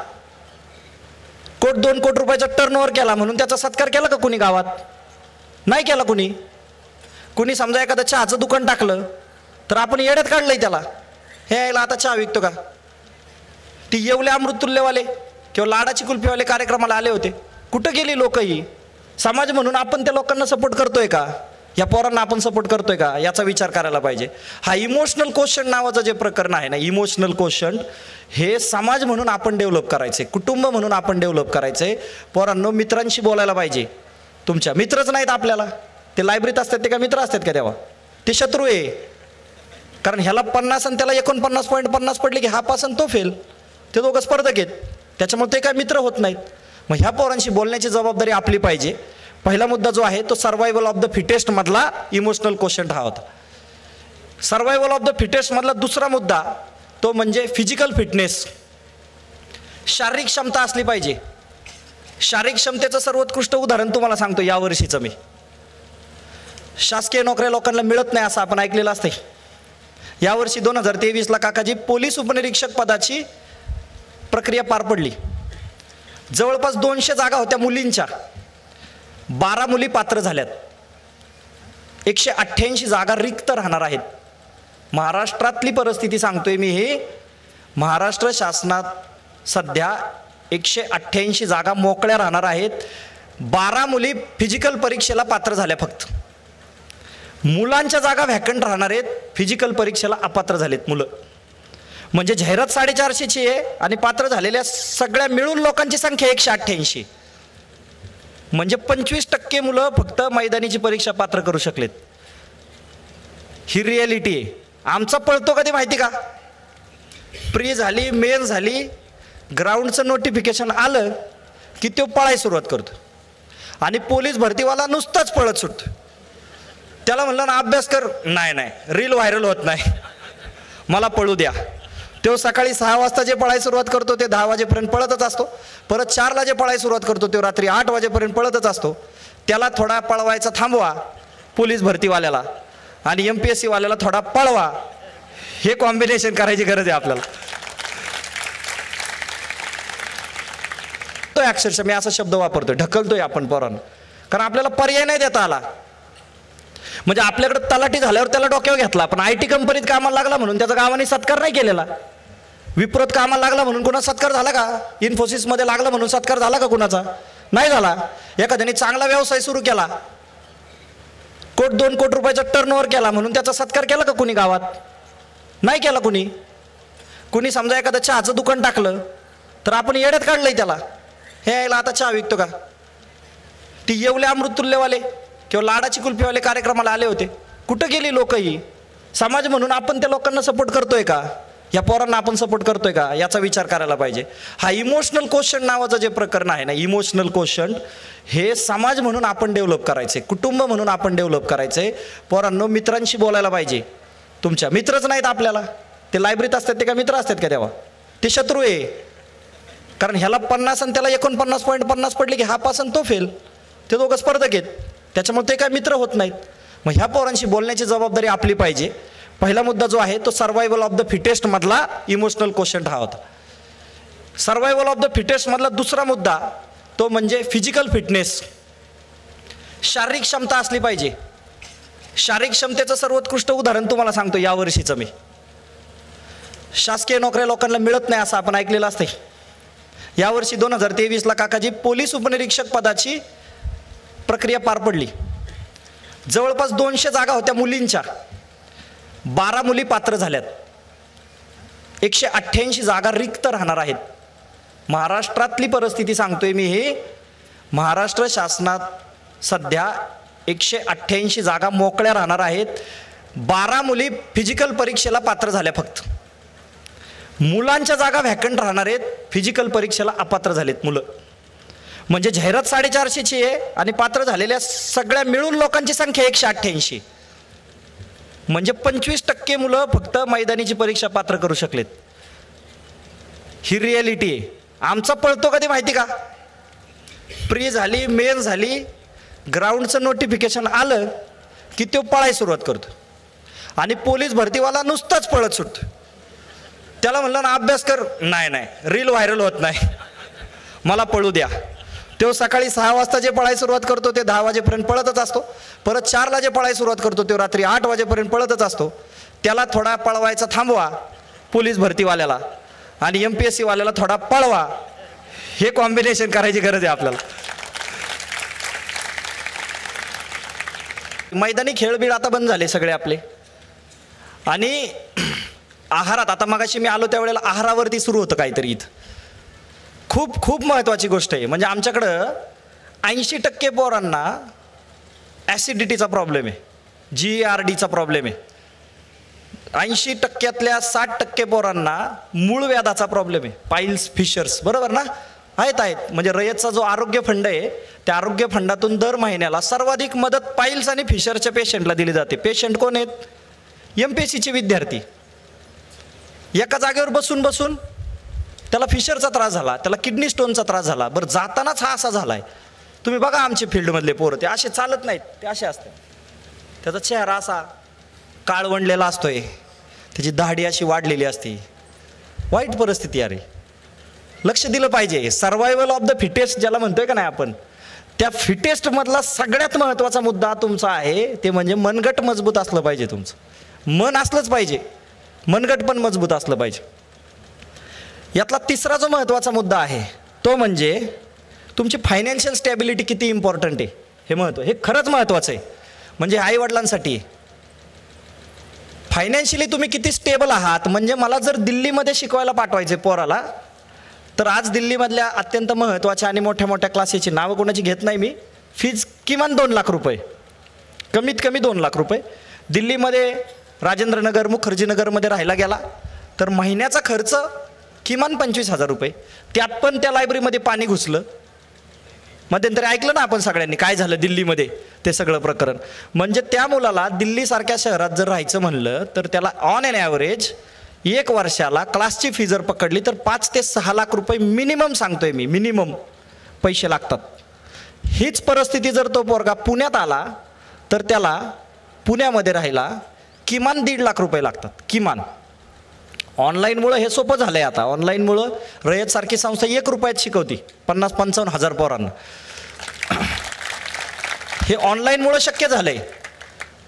1-2 कोटी रुपयाचा टर्नओव्हर केला म्हणून त्याचा सत्कार केला का कुणी गावात? नाही केला कुणी. कुणी समजा एखादं चहाचं दुकान टाकलं तर आपण येड्यात काढलंय त्याला, हे यायला आता चहा विकतो का? ती येवले अमृततुल्यवाले किंवा लाडाची कुल्फीवाले कार्यक्रमाला आले होते, कुठं गेली लोक? ही समाज म्हणून आपण त्या लोकांना सपोर्ट करतोय का? या पोरांना आपण सपोर्ट करतोय का? याचा विचार करायला पाहिजे. हा इमोशनल क्वेश्चन नावाचं जे प्रकरण आहे ना, इमोशनल क्वेश्चन हे समाज म्हणून आपण डेव्हलप करायचे, कुटुंब म्हणून आपण डेव्हलप करायचे. पोरांनो मित्रांशी बोलायला पाहिजे. तुमच्या मित्रच नाहीत आपल्याला, ते लायब्ररीत असतात ते का मित्र असतात का? तेव्हा ते शत्रू आहे. कारण ह्याला 50 आणि त्याला 49.50 पडले की हा पास आणि तो फेल, ते दोघं स्पर्धक आहेत, त्याच्यामुळे ते काय मित्र होत नाहीत. मग ह्या पोरांशी बोलण्याची जबाबदारी आपली पाहिजे. पहिला मुद्दा जो आहे तो सर्वायवल ऑफ द फिटेस्ट मधला इमोशनल क्वेश्चन हा होता. सर्वायवल ऑफ द फिटेस्ट मधला दुसरा मुद्दा तो म्हणजे फिजिकल फिटनेस. शारीरिक क्षमता असली पाहिजे. शारीरिक क्षमतेचं सर्वोत्कृष्ट उदाहरण तुम्हाला सांगतो यावर्षीचं मी. शासकीय नोकऱ्या लोकांना मिळत नाही असं आपण ऐकलेलं असते. यावर्षी 2023ला काकाजी पोलीस उपनिरीक्षक पदाची प्रक्रिया पार पडली. जवळपास 200 जागा होत्या मुलींच्या, 12 मुली पात्र झाल्यात. 188 जागा रिक्त राहणार आहेत. महाराष्ट्रातली परिस्थिती सांगतोय मी. हे महाराष्ट्र शासनात सध्या 188 जागा मोकळ्या राहणार आहेत. 12 मुली फिजिकल परीक्षेला पात्र झाल्या फक्त. मुलांच्या जागा व्हॅकंट राहणार आहेत, फिजिकल परीक्षेला अपात्र झालेत मुलं. म्हणजे जाहिरात 450ची आहे आणि पात्र झालेल्या सगळ्या मिळून लोकांची संख्या 188. म्हणजे 25% मुलं फक्त मैदानीची परीक्षा पात्र करू शकलेत. ही रिॲलिटी आहे. आमचा पळतो कधी माहिती का? प्री झाली, मेन झाली, ग्राउंडचं नोटिफिकेशन आलं की तो पळायला सुरुवात करतो आणि पोलीस भरतीवाला नुसताच पळत सुटतो. त्याला म्हणलं ना अभ्यास कर, नाही रील व्हायरल होत नाही, मला पळू द्या. तो सकाळी 6 वाजता जे पळायला सुरुवात करतो ते 10 वाजेपर्यंत पळतच असतो. परत 4ला जे पळायला सुरुवात करतो तो रात्री 8 वाजेपर्यंत पळतच असतो. त्याला थोडा पळवायचा थांबवा पोलीस भरतीवाल्याला आणि MPSC वाल्याला थोडा पळवा. हे कॉम्बिनेशन करायची गरज आहे आपल्याला. तो अक्षरशः मी असा शब्द वापरतोय, ढकलतोय आपण पोरांना, कारण आपल्याला पर्याय नाही देता आला. म्हणजे आपल्याकडे तलाठी झाल्यावर त्याला डोक्यावर घेतला, पण IT कंपनीत कामाला लागला म्हणून त्याचा गावाने सत्कार नाही केलेला. विप्रोत कामाला लागला म्हणून कुणाचा सत्कार झाला का? इन्फोसिसमध्ये लागला म्हणून सत्कार झाला का कुणाचा? नाही झाला. एखाद्याने चांगला व्यवसाय सुरू केला, 1-2 कोटी रुपयाचा टर्नओव्हर केला म्हणून त्याचा सत्कार केला का कुणी गावात? नाही केला कुणी. कुणी समजा एखादं चहाचं दुकान टाकलं तर आपण येड्यात काढलंय त्याला, हे यायला आता चहा विकतो का? ती येवले अमृततुल्यवाले किंवा लाडाची कुल्फीवाले कार्यक्रमाला आले होते, कुठं गेली लोक? ही समाज म्हणून आपण त्या लोकांना सपोर्ट करतोय का? या पोरांना आपण सपोर्ट करतोय का? याचा विचार करायला पाहिजे. हा इमोशनल क्वेश्चन नावाचं जे प्रकरण आहे ना, इमोशनल क्वेश्चन हे समाज म्हणून आपण डेव्हलप करायचे, कुटुंब म्हणून आपण डेव्हलप करायचे. पोरांनो, मित्रांशी बोलायला पाहिजे. तुमच्या मित्रच नाहीत आपल्याला, ते लायब्ररीत असतात ते का मित्र असतात का? तेव्हा ते शत्रू आहे. कारण ह्याला 50 आणि त्याला 49.50 पडले की हा पास आणि तो फेल, ते दोघं स्पर्धक आहेत, त्याच्यामुळे ते काय मित्र होत नाहीत. मग ह्या पोरांशी बोलण्याची जबाबदारी आपली पाहिजे. पहिला मुद्दा जो आहे तो सर्वायवल ऑफ द फिटेस्ट मधला इमोशनल क्वेश्चन हा होता. सर्वायवल ऑफ द फिटेस्ट मधला दुसरा मुद्दा तो म्हणजे फिजिकल फिटनेस. शारीरिक क्षमता असली पाहिजे. शारीरिक क्षमतेचं सर्वोत्कृष्ट उदाहरण तुम्हाला सांगतो यावर्षीचं मी. शासकीय नोकऱ्या लोकांना मिळत नाही असं आपण ऐकलेलं असते. यावर्षी 2023ला काकाजी पोलीस उपनिरीक्षक पदाची प्रक्रिया पार पडली. जवळपास 200 जागा होत्या मुलींच्या, 12 मुली पात्र झाल्यात. 188 जागा रिक्त राहणार आहेत. महाराष्ट्रातली परिस्थिती सांगतोय मी. हे महाराष्ट्र शासनात सध्या 188 जागा मोकळ्या राहणार आहेत. 12 मुली फिजिकल परीक्षेला पात्र झाल्या. फक्त मुलांच्या जागा व्हॅकंट राहणार आहेत, फिजिकल परीक्षेला अपात्र झालेत मुलं. म्हणजे जाहिरात 450ची आहे आणि पात्र झालेल्या सगळ्या मिळून लोकांची संख्या 188. म्हणजे 25% मुलं फक्त मैदानीची परीक्षा पात्र करू शकलेत. ही रिॲलिटी आहे. आमचा पळतो कधी माहिती का? प्री झाली, मेन झाली, ग्राउंडचं नोटिफिकेशन आलं की तो पळायला सुरुवात करतो आणि पोलीस भरतीवाला नुसताच पळत सुटतो. त्याला म्हणलं ना अभ्यास कर, नाही रील व्हायरल होत नाही, मला पळू द्या. तो सकाळी 6 वाजता जे पळायला सुरुवात करतो ते 10 वाजेपर्यंत पळतच असतो. परत 4ला जे पळायला सुरुवात करतो तो रात्री 8 वाजेपर्यंत पळतच असतो. त्याला थोडा पळवायचा थांबवा पोलीस भरतीवाल्याला आणि MPSC वाल्याला थोडा पळवा. हे कॉम्बिनेशन करायची गरज आहे आपल्याला. मैदानी खेळबीड आता बंद झाले सगळे आपले. आणि आहारात, आता मगाशी मी आलो त्यावेळेला आहारावरती सुरू होतं काहीतरी. इथं खूप महत्त्वाची गोष्ट आहे. म्हणजे आमच्याकडं 80% पोरांना ॲसिडिटीचा प्रॉब्लेम आहे, GERDचा प्रॉब्लेम आहे. 80%तल्या 60% पोरांना मूळव्याधाचा प्रॉब्लेम आहे, पाईल्स, फिशर्स. बरोबर ना? आहेत. म्हणजे रयतचा जो आरोग्य फंड आहे त्या आरोग्य फंडातून दर महिन्याला सर्वाधिक मदत पाईल्स आणि फिशरच्या पेशंटला दिली जाते. पेशंट कोण आहेत? MPSCचे विद्यार्थी. एका जागेवर बसून त्याला फिशरचा त्रास झाला, त्याला किडनी स्टोनचा त्रास झाला. बरं, जातानाच हा असा झालाय. तुम्ही बघा आमचे फील्डमधले पोरं, ते असे चालत नाहीत, ते असे असतात. त्याचा चेहरा असा काळवंडलेला असतोय, त्याची दाढी अशी वाढलेली असते. वाईट परिस्थिती. अरे लक्ष दिलं पाहिजे. सर्वायवल ऑफ द फिटेस्ट ज्याला म्हणतोय का नाही आपण, त्या फिटेस्ट मधला सगळ्यात महत्त्वाचा मुद्दा तुमचा आहे ते म्हणजे मनगट मजबूत असलं पाहिजे. तुमचं मन असलंच पाहिजे, मनगट पण मजबूत असलं पाहिजे. यातला तिसरा जो महत्त्वाचा मुद्दा आहे तो म्हणजे तुमची फायनान्शियल स्टॅबिलिटी किती इम्पॉर्टंट आहे हे महत्त्व. हे खरंच महत्त्वाचं आहे. म्हणजे आईवडिलांसाठी. फायनान्शियली तुम्ही किती स्टेबल आहात. म्हणजे मला जर दिल्लीमध्ये शिकवायला पाठवायचे पोराला, तर आज दिल्लीमधल्या अत्यंत महत्त्वाच्या आणि मोठ्या मोठ्या क्लासेसची नावं कोणाची घेत नाही मी, फीज किमान 2 लाख रुपये, कमीत कमी 2 लाख रुपये. दिल्लीमध्ये राजेंद्रनगर मुखर्जीनगरमध्ये राहायला गेला तर महिन्याचा खर्च किमान 25,000 रुपये. त्यात पण त्या लायब्ररीमध्ये पाणी घुसलं. मध्यंतरी ऐकलं ना आपण सगळ्यांनी काय झालं दिल्लीमध्ये ते सगळं प्रकरण. म्हणजे त्या मुलाला दिल्लीसारख्या शहरात जर राहायचं म्हणलं तर त्याला ऑन एन ॲव्हरेज 1 वर्षाला क्लासची फी जर पकडली तर 5 ते 6 लाख रुपये मिनिमम सांगतोय मी, मिनिमम पैसे लागतात. हीच परिस्थिती जर तो पोरगा पुण्यात आला तर त्याला पुण्यामध्ये राहायला किमान 1.5 लाख रुपये लागतात किमान. ऑनलाईनमुळं हे सोपं झालं आहे आता. ऑनलाईनमुळं रयतसारखी संस्था 1 रुपयात शिकवती 50-55 हजार पोरांना. हे ऑनलाईनमुळं शक्य झालं आहे.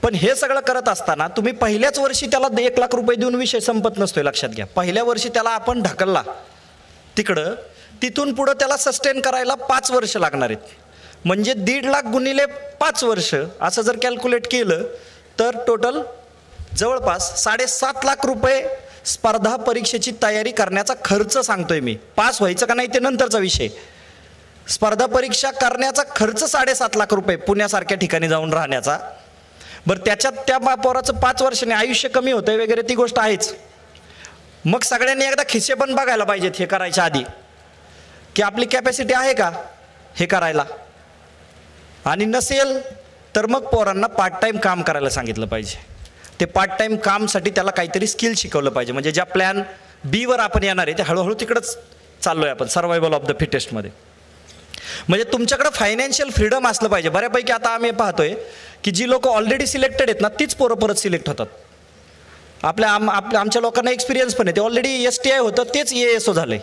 पण हे सगळं करत असताना तुम्ही पहिल्याच वर्षी त्याला 1 लाख रुपये देऊन विषय संपत नसतोय, लक्षात घ्या. पहिल्या वर्षी त्याला आपण ढकलला तिकडं, तिथून पुढं त्याला सस्टेन करायला 5 वर्ष लागणार आहेत. म्हणजे 1.5 लाख गुणिले 5 वर्ष असं जर कॅल्क्युलेट केलं तर टोटल जवळपास 7.5 लाख रुपये स्पर्धा परीक्षेची तयारी करण्याचा खर्च सांगतोय मी. पास व्हायचं का नाही ते नंतरचा विषय. स्पर्धा परीक्षा करण्याचा खर्च 7.5 लाख रुपये पुण्यासारख्या ठिकाणी जाऊन राहण्याचा. बरं, त्याच्यात त्या पोराचं 5 वर्षाने आयुष्य कमी होतंय वगैरे ती गोष्ट आहेच. मग सगळ्यांनी एकदा खिस्से पण बघायला पाहिजेत हे करायच्या आधी, की आपली कॅपॅसिटी आहे का हे करायला. आणि नसेल तर मग पोरांना पार्ट टाईम काम करायला सांगितलं पाहिजे. ते पार्ट टाईम कामसाठी त्याला काहीतरी स्किल शिकवलं पाहिजे. म्हणजे ज्या प्लॅन बीवर आपण येणार आहे ते हळूहळू तिकडंच चाललो आहे आपण, सर्वायवल ऑफ द फिटेस्टमध्ये. म्हणजे तुमच्याकडं फायनान्शियल फ्रीडम असलं पाहिजे. बऱ्यापैकी आता आम्ही पाहतोय की जी लोक ऑलरेडी सिलेक्टेड आहेत ना तीच पोरं परत सिलेक्ट होतात. आमच्या लोकांना एक्सपिरियन्स पण आहे. ते ऑलरेडी STI होतं तेच ASO झालं आहे,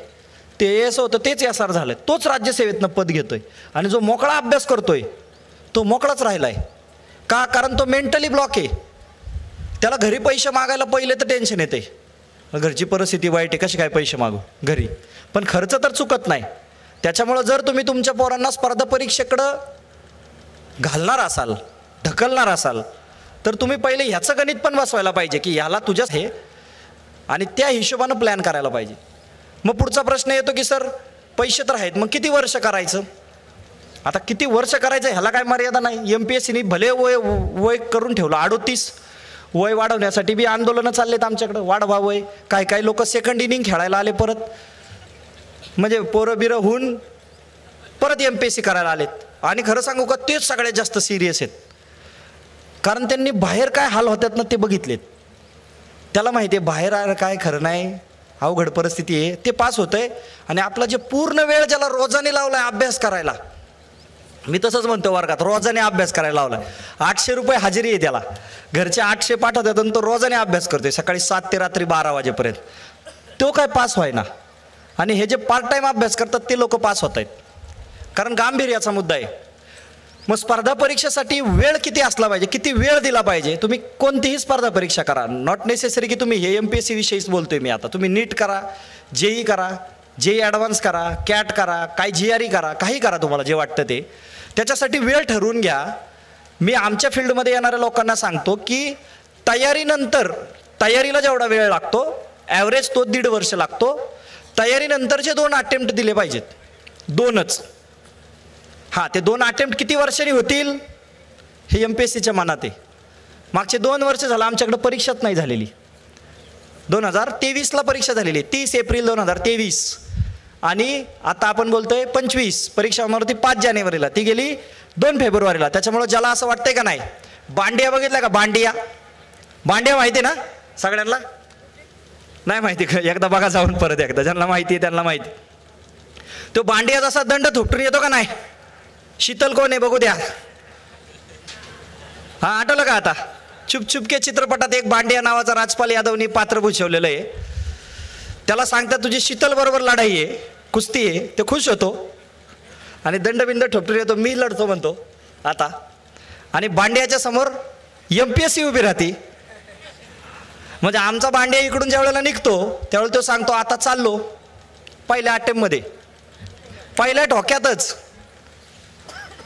ते ASO होतं तेच SR झालं आहे, तोच राज्यसेवेतनं पद घेतोय. आणि जो मोकळा अभ्यास करतोय तो मोकळाच राहिला आहे. का? कारण तो मेंटली ब्लॉक आहे. त्याला घरी पैसे मागायला पहिले तर टेन्शन येते, घरची परिस्थिती वाईट आहे, कसे काय पैसे मागू घरी. पण खर्च तर चुकत नाही. त्याच्यामुळं जर तुम्ही तुमच्या पोरांना स्पर्धा परीक्षेकडं घालणार असाल, ढकलणार असाल, तर तुम्ही पहिले ह्याचं गणित पण बसवायला पाहिजे की ह्याला तुझ्या हे, आणि त्या हिशोबानं प्लॅन करायला पाहिजे. मग पुढचा प्रश्न येतो की सर पैसे तर आहेत, मग किती वर्ष करायचं. आता किती वर्ष करायचं ह्याला काय मर्यादा नाही. MPSCने भले वय करून ठेवलं 38. वय वाढवण्यासाठी बी आंदोलनं चाललेत आमच्याकडं, वाढवा वय. काही लोक सेकंड इनिंग खेळायला आले परत, म्हणजे पोरं बिरं होऊन परत MPSC करायला आलेत. आणि खरं सांगू का तेच सगळ्यात जास्त सिरियस आहेत. कारण त्यांनी बाहेर काय हाल होतात ना ते बघितलेत. त्याला माहिती आहे बाहेर काय खरं नाही, अवघड परिस्थिती आहे. ते पास होतंय आणि आपला जे पूर्ण वेळ ज्याला रोजाने लावलाय अभ्यास करायला, मी तसंच म्हणतो वर्गात रोजाने अभ्यास करायला लावलाय. 800 रुपये हजेरी आहे त्याला, घरचे 800 पाठवतात आणि तो रोजाने अभ्यास करतोय सकाळी 7 ते रात्री 12 वाजेपर्यंत. तो काय पास व्हायना. आणि हे जे पार्ट टाईम अभ्यास करतात ते लोक पास होत आहेत, कारण गांभीर्याचा मुद्दा आहे. मग स्पर्धा परीक्षेसाठी वेळ किती असला पाहिजे, किती वेळ दिला पाहिजे. तुम्ही कोणतीही स्पर्धा परीक्षा करा, नॉट नेसेसरी की तुम्ही हे MPSC विषयीच बोलतोय मी आता. तुम्ही नीट करा, JEE करा, JEE ॲडव्हान्स करा, CAT करा, काय GRE करा, काही करा तुम्हाला जे वाटतं ते. त्याच्यासाठी वेळ ठरवून घ्या. मी आमच्या फील्डमध्ये येणाऱ्या लोकांना सांगतो की तयारीनंतर, तयारीला जेवढा वेळ लागतो ॲव्हरेज तो 1.5 वर्ष लागतो. तयारीनंतरचे 2 अटेम्प्ट दिले पाहिजेत, 2च. हां, ते 2 अटेम्प्ट किती वर्षांनी होतील हे MPSCच्या मनात आहे. मागचे 2 वर्ष झालं आमच्याकडे परीक्षाच नाही झालेली. 2023ला परीक्षा झालेली, 30 एप्रिल 2023. आणि आता आपण बोलतोय 25, परीक्षा होणार होती 5 जानेवारीला, ती गेली 2 फेब्रुवारीला. त्याच्यामुळं ज्याला असं वाटतंय का नाही, बांडिया बघितलं का, बांडिया माहिती आहे ना सगळ्यांना? नाही माहिती का? एकदा बघा जाऊन परत एकदा, ज्यांना माहिती आहे त्यांना माहिती. तो बांडिया जसा दंड थोपटून येतो का नाही, शीतल कोण आहे बघू द्या. हा, आठवलं का आता? चुपचुपके चित्रपटात एक बांडिया नावाचा राजपाल यादवनी पात्र भूषवलेलं आहे. त्याला सांगतात तुझी शीतल बरोबर लढाई आहे, कुस्ती आहे. ते खुश होतो आणि दंडबिंद ठोपटून येतो, मी लढतो म्हणतो आता. आणि बांडियाच्या समोर MPSC उभी राहते. म्हणजे आमचा बांडिया इकडून ज्या वेळेला निघतो त्यावेळेला तो सांगतो आता चाललो, पहिल्या अटेम्प्टमध्ये, पहिल्या ठोक्यातच.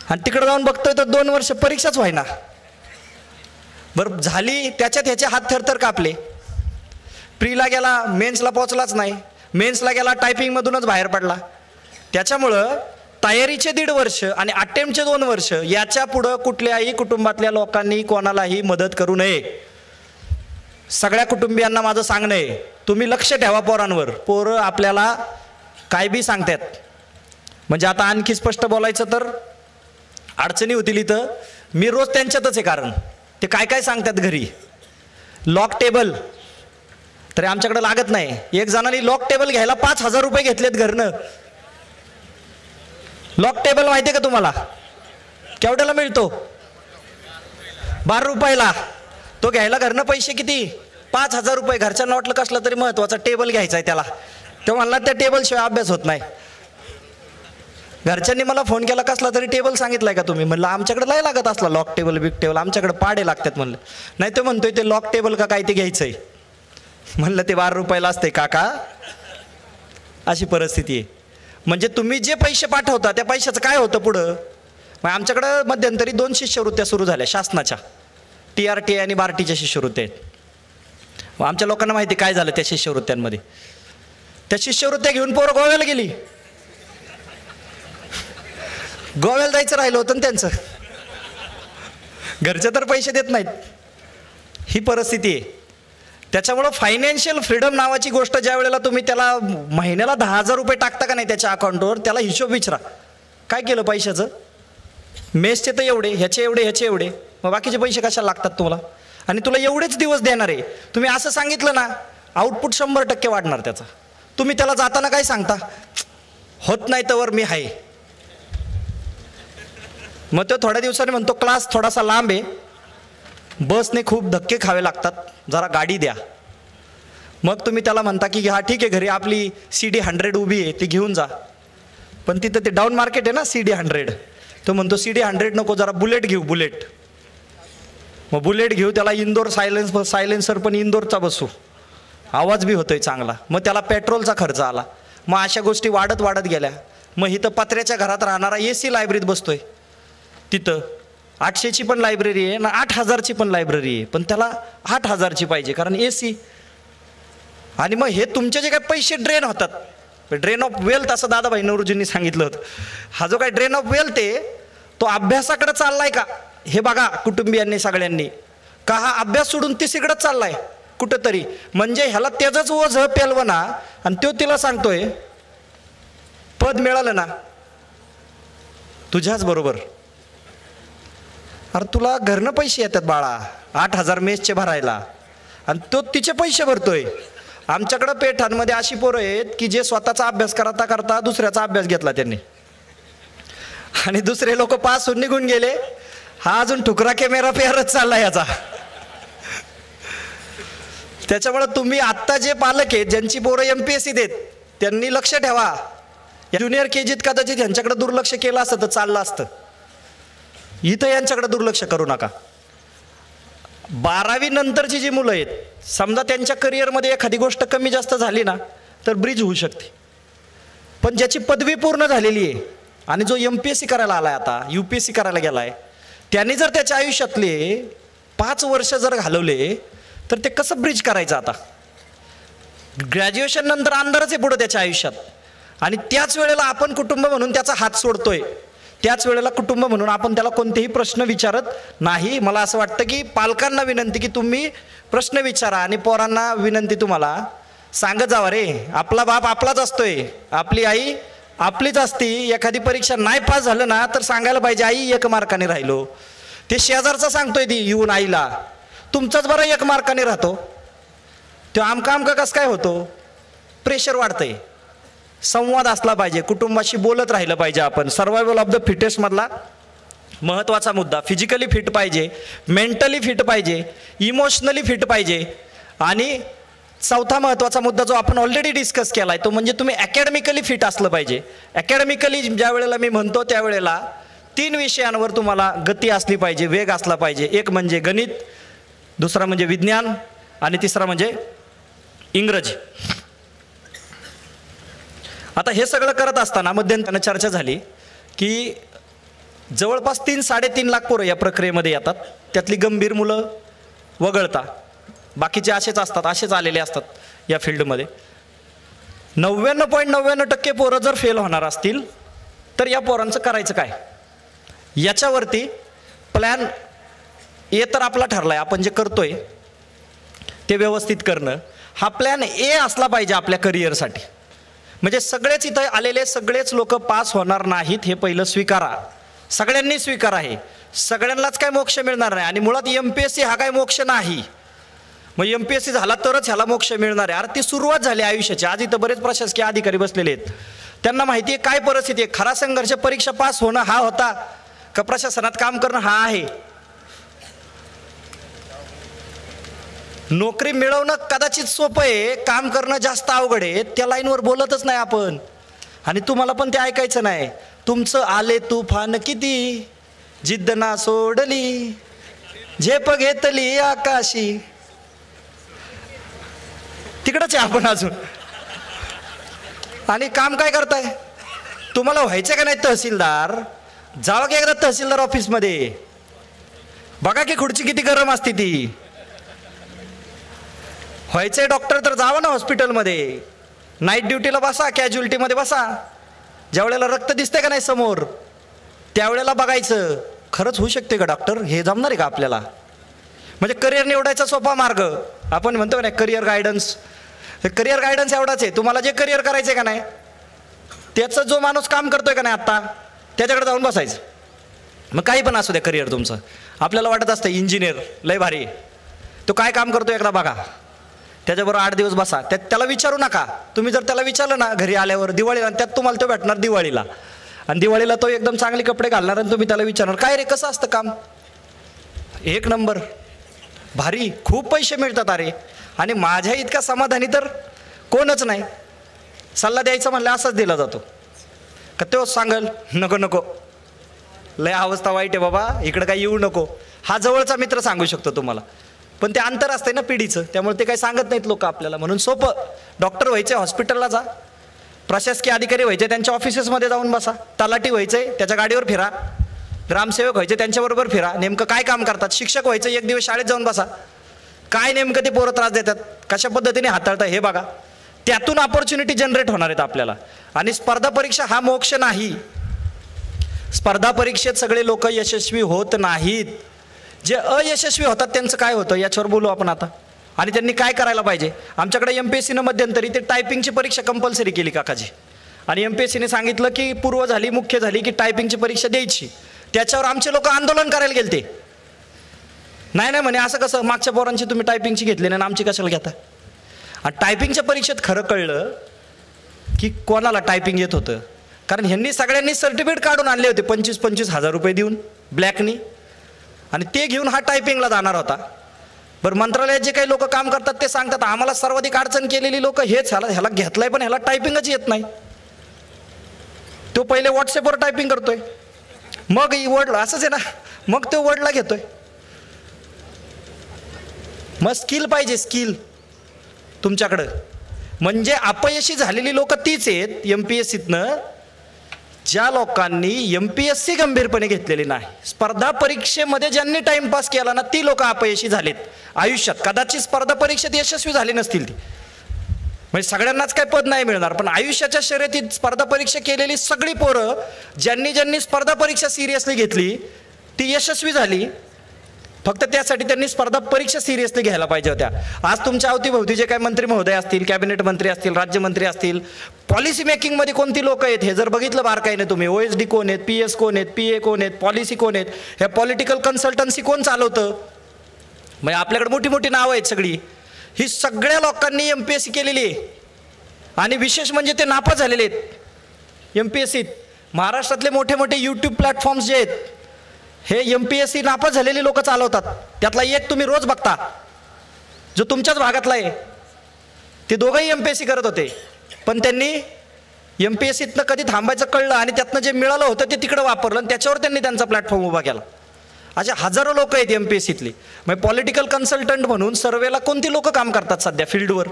आणि तिकडे जाऊन बघतोय तर 2 वर्ष परीक्षाच व्हायना. बरं झाली, त्याच्यात ह्याचे हात थरथर कापले. प्रीला गेला, मेन्सला पोचलाच नाही, मेन्सला गेला, टायपिंगमधूनच बाहेर पडला. त्याच्यामुळं तयारीचे 1.5 वर्ष आणि अटेम्प्टचे 2 वर्ष याच्या पुढं कुठल्याही कुटुंबातल्या लोकांनी कोणालाही मदत करू नये. सगळ्या कुटुंबियांना माझं सांगणं आहे, तुम्ही लक्ष ठेवा पोरांवर. पोरं आपल्याला काय बी सांगतात. म्हणजे आता आणखी स्पष्ट बोलायचं तर अडचणी होतील इथं. मी रोज त्यांच्यातच आहे, कारण ते काय काय सांगतात घरी. लॉक टेबल तरी आमच्याकडे लागत नाही. एक जणांनी लॉक टेबल घ्यायला 5,000 रुपये घेतलेत घरनं. लॉक टेबल माहिती आहे का तुम्हाला केवढ्याला मिळतो? 12 रुपयाला. तो घ्यायला घरनं पैसे किती? 5,000 रुपये. घरच्यांना वाटलं कसलं तरी महत्वाचा टेबल घ्यायचा आहे त्याला. तो म्हणला त्या टेबलशिवाय अभ्यास होत नाही. घरच्यांनी मला फोन केला, कसला तरी टेबल सांगितलाय का तुम्ही? म्हणलं आमच्याकडे लय लागत असला लॉक टेबल बिग टेबल, आमच्याकडे पाडे लागतात. म्हणलं नाही. तो म्हणतोय ते लॉक टेबल का काय ते घ्यायचंय. म्हणलं ते 12 रुपयाला असते काका. अशी परिस्थिती आहे. म्हणजे तुम्ही जे पैसे पाठवता त्या पैशाचं काय होतं पुढं? मग आमच्याकडं मध्यंतरी 2 शिष्यवृत्त्या सुरू झाल्या शासनाच्या, TRT आणि बार्टीच्या शिष्यवृत्त्या आहेत. मग आमच्या लोकांना माहिती काय झालं त्या शिष्यवृत्त्यांमध्ये. त्या शिष्यवृत्त्या घेऊन पोरं गोव्याला गेली. गोव्याला जायचं राहिलं होतं ना त्यांचं. घरचे तर पैसे देत नाहीत. ही परिस्थिती आहे. त्याच्यामुळं फायनान्शियल फ्रीडम नावाची गोष्ट ज्या वेळेला तुम्ही त्याला महिन्याला 10,000 रुपये टाकता का नाही त्याच्या अकाउंटवर, त्याला हिशोब विचारा काय केलं पैशाचं. मेसचे तर एवढे, ह्याचे एवढे, ह्याचे एवढे, मग बाकीचे पैसे कशाला लागतात तुम्हाला? आणि तुला एवढेच दिवस देणार आहे. तुम्ही असं सांगितलं ना, आउटपुट 100% वाढणार त्याचा. तुम्ही त्याला जाताना काय सांगता? होत नाही तर मी आहे. मग तो थोड्या दिवसांनी म्हणतो क्लास थोडासा लांब आहे, बसने खूप धक्के खावे लागतात, जरा गाडी द्या. मग तुम्ही त्याला म्हणता की हा ठीक आहे, घरी आपली CD 100 उभी आहे ती घेऊन जा. पण तिथं ते डाऊन मार्केट आहे ना CD 100. तो म्हणतो CD 100 नको, जरा बुलेट घेऊ, बुलेट. मग बुलेट घेऊ, त्याला इंदोर सायलेन्सर पण इंदोरचा बसू, आवाज बी होतोय चांगला. मग त्याला पेट्रोलचा खर्च आला. मग अशा गोष्टी वाढत वाढत गेल्या. मग इथं पत्र्याच्या घरात राहणारा AC लायब्ररीत बसतोय. तिथं 800ची पण लायब्ररी आहे ना, 8,000ची पण लायब्ररी आहे, पण त्याला 8,000ची पाहिजे कारण AC. आणि मग हे तुमचे जे काही पैसे ड्रेन होतात, ड्रेन ऑफ वेल्थ असं दादाभाई नौरोजींनी सांगितलं होतं. हा जो काही ड्रेन ऑफ वेल्थ आहे तो अभ्यासाकडे चाललाय का हे बघा कुटुंबियांनी सगळ्यांनी. का हा अभ्यास सोडून तिसरीकडेच चाललाय कुठंतरी. म्हणजे ह्याला त्याचंच ओझ पेलवना आणि तो तिला सांगतोय पद मिळालं ना तुझ्याच बरोबर. अरे तुला घरनं पैसे येतात बाळा 8,000 मेसचे भरायला, आणि तो तिचे पैसे भरतोय. आमच्याकडं पेठांमध्ये अशी पोरं आहेत की जे स्वतःचा अभ्यास करता करता दुसऱ्याचा अभ्यास घेतला त्यांनी, आणि दुसरे लोक पास होऊन निघून गेले. हा अजून ठुकरा कॅमेरा पेअरच चालला याचा. त्याच्यामुळे तुम्ही आत्ता जे पालक आहेत ज्यांची पोरं MPSC देत, त्यांनी लक्ष ठेवा. ज्युनियर KGत कदाचित यांच्याकडे दुर्लक्ष केलं असतं तर चाललं असतं. इथं यांच्याकडे दुर्लक्ष करू नका. 12वी नंतरची जी मुलं आहेत, समजा त्यांच्या करिअरमध्ये एखादी गोष्ट कमी जास्त झाली ना तर ब्रिज होऊ शकते. पण ज्याची पदवी पूर्ण झालेली आहे आणि जो MPSC करायला आलाय, आता UPSC करायला गेलाय, त्यांनी जर त्याच्या आयुष्यातले 5 वर्ष जर घालवले तर ते कसं ब्रिज करायचं? आता ग्रॅज्युएशन नंतर अंधारच आहे पुढं त्याच्या आयुष्यात. आणि त्याच वेळेला आपण कुटुंब म्हणून त्याचा हात सोडतोय. त्याच वेळेला कुटुंब म्हणून आपण त्याला कोणतेही प्रश्न विचारत नाही. मला असं वाटतं की पालकांना विनंती की तुम्ही प्रश्न विचारा आणि पोरांना विनंती तुम्हाला सांगत जावा, रे आपला बाप आपलाच असतोय, आपली आई आपलीच असती. एखादी परीक्षा नाही पास झालं ना तर सांगायला पाहिजे आई 1 मार्काने राहिलो. ते शेजारचा सांगतोय ती येऊन आईला, तुमचाच बरं 1 मार्काने राहतो. तो आमका कसं काय होतो? प्रेशर वाढतंय. संवाद असला पाहिजे, कुटुंबाशी बोलत राहिलं पाहिजे आपण. सर्वायवल ऑफ द फिटेस्ट मधला महत्त्वाचा मुद्दा. फिजिकली फिट पाहिजे, मेंटली फिट पाहिजे, इमोशनली फिट पाहिजे. आणि चौथा महत्त्वाचा मुद्दा जो आपण ऑलरेडी डिस्कस केला आहे तो म्हणजे तुम्ही अकॅडमिकली फिट असलं पाहिजे. अकॅडमिकली ज्या वेळेला मी म्हणतो त्यावेळेला 3 विषयांवर तुम्हाला गती असली पाहिजे, वेग असला पाहिजे. एक म्हणजे गणित, दुसरा म्हणजे विज्ञान आणि तिसरा म्हणजे इंग्रजी. आता हे सगळं करत असताना मध्यंतराने चर्चा झाली की जवळपास 3-3.5 लाख पोरं या प्रक्रियेमध्ये येतात. त्यातली गंभीर मुलं वगळता बाकीचे असेच असतात, असेच आलेले असतात या फील्डमध्ये. 99.99% पोरं जर फेल होणार असतील तर या पोरांचं करायचं काय? याच्यावरती प्लॅन ए तर आपला ठरला आहे. आपण जे करतोय ते व्यवस्थित करणं हा प्लॅन ए असला पाहिजे आपल्या करिअरसाठी. म्हणजे सगळेच इथं आलेले सगळेच लोक पास होणार नाहीत हे पहिलं स्वीकारा, सगळ्यांनी स्वीकारा. हे सगळ्यांनाच काय मोक्ष मिळणार नाही आणि मुळात MPSC हा काय मोक्ष नाही. मग MPSC झाला तरच ह्याला मोक्ष मिळणार आहे. अरे ती सुरुवात झाली आयुष्याची. आज इथं बरेच प्रशासकीय अधिकारी बसलेले आहेत, त्यांना माहिती आहे काय परिस्थिती आहे. खरा संघर्ष परीक्षा पास होणं हा होता का प्रशासनात काम करणं हा आहे. नोकरी मिळवणं कदाचित सोपं आहे, काम करणं जास्त अवघड आहे. त्या लाईनवर बोलतच नाही आपण आणि तुम्हाला पण ते ऐकायचं नाही. तुमचं आले तुफान किती जिद्द ना सोडली झेप घेतली आकाशी. तिकडच आहे आपण अजून. आणि काम काय करताय? तुम्हाला व्हायचं का नाही तहसीलदार? जावा की एकदा तहसीलदार ऑफिसमध्ये, बघा की खुर्ची किती गरम असते ती. व्हायचंय डॉक्टर तर जावा ना हॉस्पिटलमध्ये, नाईट ड्युटीला बसा, कॅज्युअल्टीमध्ये बसा. ज्या वेळेला रक्त दिसतंय का नाही समोर त्यावेळेला बघायचं खरंच होऊ शकते का डॉक्टर, हे जमणार आहे का आपल्याला. म्हणजे करिअर निवडायचा सोपा मार्ग आपण म्हणतो का नाही करिअर गायडन्स. करिअर गायडन्स एवढाच आहे, तुम्हाला जे करिअर करायचं का नाही त्याचं जो माणूस काम करतोय का नाही आत्ता त्याच्याकडे जाऊन बसायचं. मग काही पण असू द्या करिअर तुमचं. आपल्याला वाटत असतं इंजिनियर लय भारी, तो काय काम करतो एकदा बघा, त्याच्याबरोबर 8 दिवस बसा. त्याला विचारू नका. तुम्ही जर त्याला विचारलं ना घरी आल्यावर दिवाळीला, त्यात तुम्हाला तो भेटणार दिवाळीला. आणि दिवाळीला तो एकदम चांगले कपडे घालणार आणि तुम्ही त्याला विचारणार काय रे कसं असतं काम. 1 नंबर भारी, खूप पैसे मिळतात अरे. आणि माझ्या इतका समाधानी तर कोणच नाही. सल्ला द्यायचा म्हणलं असाच दिला जातो का तो सांगल नको नको लय अवस्था वाईट आहे बाबा इकडं काही येऊ नको. हा जवळचा मित्र सांगू शकतो तुम्हाला, पण ते अंतर असते ना पिढीचं, त्यामुळे ते काही सांगत नाहीत लोक आपल्याला. म्हणून सोपं, डॉक्टर व्हायचे हॉस्पिटलला जा, प्रशासकीय अधिकारी व्हायचे त्यांच्या ऑफिसेसमध्ये जाऊन बसा, तलाठी व्हायचे त्याच्या गाडीवर फिरा, ग्रामसेवक व्हायचे त्यांच्याबरोबर फिरा. नेमकं काय काम करतात. शिक्षक व्हायचं 1 दिवस शाळेत जाऊन बसा, काय नेमकं ते पोरं त्रास देतात कशा पद्धतीने हाताळतात हे बघा. त्यातून ऑपॉर्च्युनिटी जनरेट होणार आहेत आपल्याला. आणि स्पर्धा परीक्षा हा मोक्ष नाही. स्पर्धा परीक्षेत सगळे लोक यशस्वी होत नाहीत. जे अयशस्वी होतात त्यांचं काय होतं याच्यावर बोलू आपण आता. आणि त्यांनी काय करायला पाहिजे. आमच्याकडे MPSCनं मध्यंतरी ते टायपिंगची परीक्षा कंपल्सरी केली काकाजी. आणि MPSCने सांगितलं की पूर्व झाली मुख्य झाली की टायपिंगची परीक्षा द्यायची. त्याच्यावर आमचे लोक आंदोलन करायला गेलते. नाही नाही म्हणे असं कसं, मागच्या पोरांची तुम्ही टायपिंगची घेतली नाही आमची कशाला घेता. आणि टायपिंगच्या परीक्षेत खरं कळलं की कोणाला टायपिंग येत होतं. कारण ह्यांनी सगळ्यांनी सर्टिफिकेट काढून आणले होते 25-25 हजार रुपये देऊन ब्लॅकनी, आणि ते घेऊन हा टायपिंगला जाणार होता. बरं मंत्रालयात जे काही लोक काम करतात ते सांगतात आम्हाला सर्वाधिक अडचण केलेली लोक हेच, ह्याला घेतलाय पण ह्याला टायपिंगच येत नाही. तो पहिले व्हॉट्सअपवर टायपिंग करतोय, मग वर्ड असंच आहे ना, मग तो वर्डला घेतोय. मग स्किल पाहिजे, स्किल तुमच्याकडं. म्हणजे अपयशी झालेली लोक तीच आहेत MPSCतनं ज्या लोकांनी MPSC गंभीरपणे घेतलेली नाही. स्पर्धा परीक्षेमध्ये ज्यांनी टाइमपास केला ना ती लोक अपयशी झालेत आयुष्यात. कदाचित स्पर्धा परीक्षेत यशस्वी झाली नसतील ती, म्हणजे सगळ्यांनाच काय पद नाही मिळणार, पण आयुष्याच्या शर्यतीत स्पर्धा परीक्षा केलेली सगळी पोरं ज्यांनी स्पर्धा परीक्षा सिरियसली घेतली ती यशस्वी झाली. फक्त त्यासाठी त्यांनी स्पर्धा परीक्षा सिरियसली घ्यायला पाहिजे होत्या. आज तुमच्या अवतीभोवती जे काही मंत्री महोदय असतील, कॅबिनेट मंत्री असतील, राज्यमंत्री असतील, पॉलिसी मेकिंगमध्ये कोणती लोक आहेत हे जर बघितलं बारकाईने तुम्ही, OSD कोण आहेत, PS कोण आहेत, PA कोण आहेत, पॉलिसी कोण आहेत, ह्या पॉलिटिकल कन्सल्टन्सी कोण चालवतं. म्हणजे आपल्याकडे मोठी मोठी नावं आहेत सगळी, ही सगळ्या लोकांनी MPSC केलेली आहे. आणि विशेष म्हणजे ते नापास झालेले आहेत MPSCत. महाराष्ट्रातले मोठे मोठे YouTube प्लॅटफॉर्म्स जे आहेत हे MPSC नापास झालेली लोक चालवतात. त्यातला एक तुम्ही रोज बघता जो तुमच्याच भागातला आहे. ते दोघंही MPSC करत होते, पण त्यांनी MPSCतनं कधी थांबायचं कळलं आणि त्यातनं जे मिळालं होतं ते तिकडं वापरलं आणि त्याच्यावर त्यांनी त्यांचा प्लॅटफॉर्म उभा केला. अशा हजारो लोक आहेत MPSCतली. म्हणजे पॉलिटिकल कन्सल्टंट म्हणून सर्वेला कोणती लोक काम करतात सध्या फील्डवर.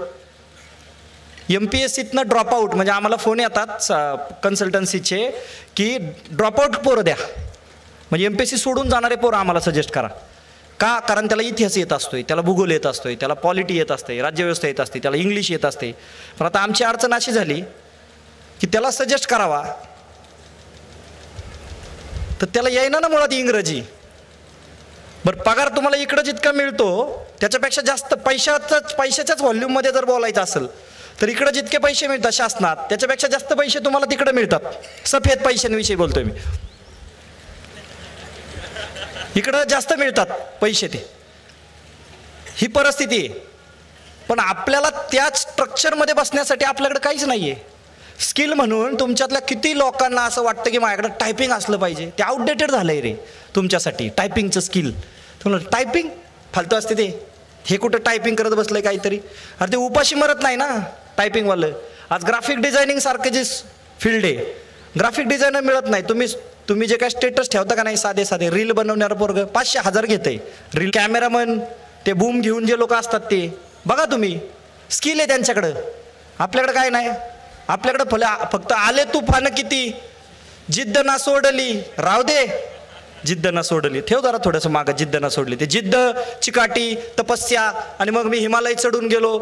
MPSCतनं ड्रॉपआउट, म्हणजे आम्हाला फोन येतात कन्सल्टन्सीचे की ड्रॉपआउट पोरं द्या, म्हणजे MPSC सोडून जाणारे पोरं आम्हाला सजेस्ट करा. का? कारण त्याला इतिहास येत असतोय, त्याला भूगोल येत असतोय, त्याला पॉलिटी येत असते, राज्यव्यवस्था येत असते, त्याला इंग्लिश येत असते. पण आता आमची अडचण अशी झाली की त्याला सजेस्ट करावा तर त्याला येईना ना मुळात इंग्रजी. बरं, पगार तुम्हाला इकडं जितका मिळतो त्याच्यापेक्षा जास्त पैशाच्याच व्हॉल्यूममध्ये जर बोलायचं असेल तर इकडं जितके पैसे मिळतात शासनात त्याच्यापेक्षा जास्त पैसे तुम्हाला तिकडे मिळतात. सफेद पैशांविषयी बोलतोय मी. इकडं जास्त मिळतात पैसे, ते ही परिस्थिती आहे. पण आपल्याला त्याच स्ट्रक्चरमध्ये बसण्यासाठी आपल्याकडे काहीच नाही आहे. स्किल म्हणून तुमच्यातल्या किती लोकांना असं वाटतं की माझ्याकडे टायपिंग असलं पाहिजे. ते आउटडेटेड झालं आहे रे तुमच्यासाठी. टायपिंगचं स्किल तुम्हाला टायपिंग फालतू असते ते. हे कुठं टायपिंग करत बसलं काहीतरी. अरे ते उपाशी मरत नाही ना टायपिंगवालं. आज ग्राफिक डिझायनिंग सारखं जे फील्ड आहे, ग्राफिक डिझायनर मिळत नाही. तुम्ही जे काय स्टेटस ठेवता का नाही, साधे साधे रील बनवणारं पोरगं 500,000 घेतंय. रील कॅमेरामन ते बूम घेऊन जे लोक असतात ते बघा तुम्ही, स्किल आहे त्यांच्याकडं. आपल्याकडं काय नाही. आपल्याकडं फक्त आले तुफान किती, जिद्द ना सोडली. राव दे जिद्द ना सोडली, ठेव जरा थोडंसं मागं. जिद्द ना सोडली, ते जिद्द, चिकाटी, तपस्या. आणि मग मी हिमालय चढून गेलो.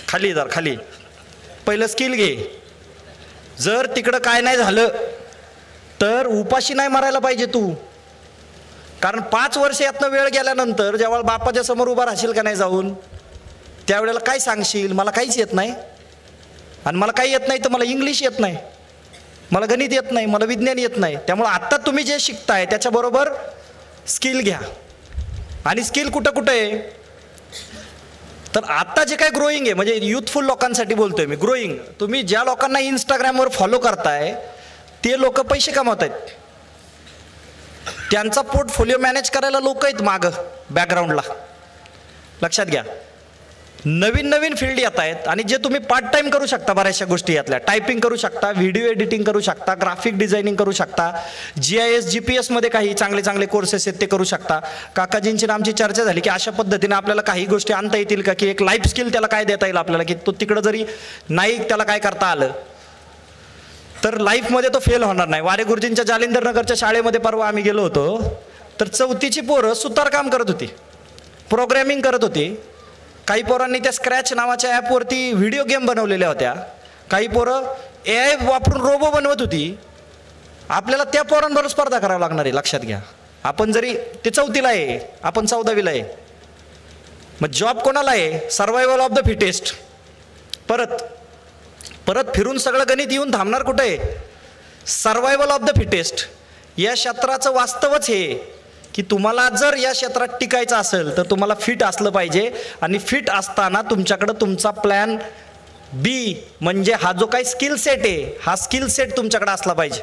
खाली जर खाली पहिलं स्किल घे. जर तिकडं काय नाही झालं तर उपाशी नाही मरायला पाहिजे तू. कारण 5 वर्ष यातनं वेळ गेल्यानंतर जेव्हा बापाच्या समोर उभा राहशील का नाही जाऊन, त्यावेळेला काय सांगशील, मला काहीच येत नाही. आणि मला काही येत नाही तर मला इंग्लिश येत नाही, मला गणित येत नाही, मला विज्ञान येत नाही. त्यामुळे आत्ता तुम्ही जे शिकताय त्याच्याबरोबर स्किल घ्या. आणि स्किल कुठं कुठं आहे तर आत्ता जे काय ग्रोईंग आहे, म्हणजे युथफुल लोकांसाठी बोलतोय मी. ग्रोईंग, तुम्ही ज्या लोकांना इंस्टाग्रामवर फॉलो करताय ते लोक पैसे कमवत आहेत. त्यांचा पोर्टफोलिओ मॅनेज करायला लोक आहेत मागं बॅकग्राऊंडला. लक्षात घ्या, नवीन नवीन फील्ड येत आहेत. आणि जे तुम्ही पार्ट टाइम करू शकता बऱ्याचशा गोष्टी यातल्या. टायपिंग करू शकता, व्हिडिओ एडिटिंग करू शकता, ग्राफिक डिझायनिंग करू शकता, GIS GPS मध्ये काही चांगले चांगले कोर्सेस आहेत ते करू शकता. काकाजींची आमची चर्चा झाली की अशा पद्धतीने आपल्याला काही गोष्टी आणता येतील का, की एक लाईफ स्किल त्याला काय देता येईल आपल्याला, की तो तिकडं जरी नाही त्याला काय करता आलं तर लाईफमध्ये तो फेल होणार नाही. वारे गुरुजींच्या जालिंदरनगरच्या शाळेमध्ये परवा आम्ही गेलो होतो तर 4थीची पोरं सुतारकाम करत होती, प्रोग्रॅमिंग करत होती. काही पोरांनी त्या स्क्रॅच नावाच्या ॲपवरती व्हिडिओ गेम बनवलेल्या होत्या. काही पोरं AI वापरून रोबो बनवत होती. आपल्याला त्या पोरांबरोबर स्पर्धा करावी लागणार आहे. लक्षात घ्या, आपण जरी ते 4थीला आहे, आपण 14वीला आहे. मग जॉब कोणाला आहे? Survival of the fittest. परत फिरून सगळं गणित येऊन थांबणार कुठे आहे? Survival of the fittest. या क्षेत्राचं वास्तवच हे की तुम्हाला जर या क्षेत्रात टिकायचं असेल तर तुम्हाला फिट असलं पाहिजे. आणि फिट असताना तुमच्याकडं तुमचा प्लॅन बी म्हणजे हा जो काही स्किल सेट आहे, हा स्किल सेट तुमच्याकडे असला पाहिजे.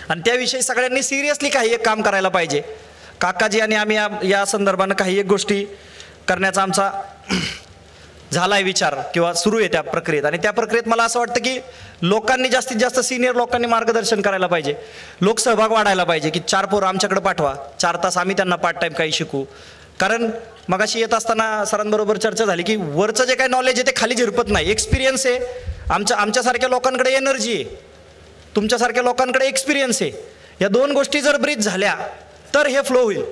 आणि त्याविषयी सगळ्यांनी सिरियसली काही एक काम करायला पाहिजे. काकाजी आणि आम्ही या संदर्भानं काही एक गोष्टी करण्याचा आमचा झाला आहे विचार किंवा सुरू आहे त्या प्रक्रियेत. आणि त्या प्रक्रियेत मला असं वाटतं की लोकांनी जास्तीत जास्त सिनियर लोकांनी मार्गदर्शन करायला पाहिजे. लोकसहभाग वाढायला पाहिजे की 4 पोरं आमच्याकडे पाठवा, 4 तास आम्ही त्यांना पार्ट टाईम काही शिकू. कारण मगाशी येत असताना सरांबरोबर चर्चा झाली की वरचं जे काही नॉलेज आहे ते खाली झिरपत नाही. एक्सपिरियन्स आहे. आमच्यासारख्या लोकांकडे एनर्जी आहे, तुमच्यासारख्या लोकांकडे एक्सपिरियन्स आहे. या 2 गोष्टी जर ब्रिज झाल्या तर हे फ्लो होईल.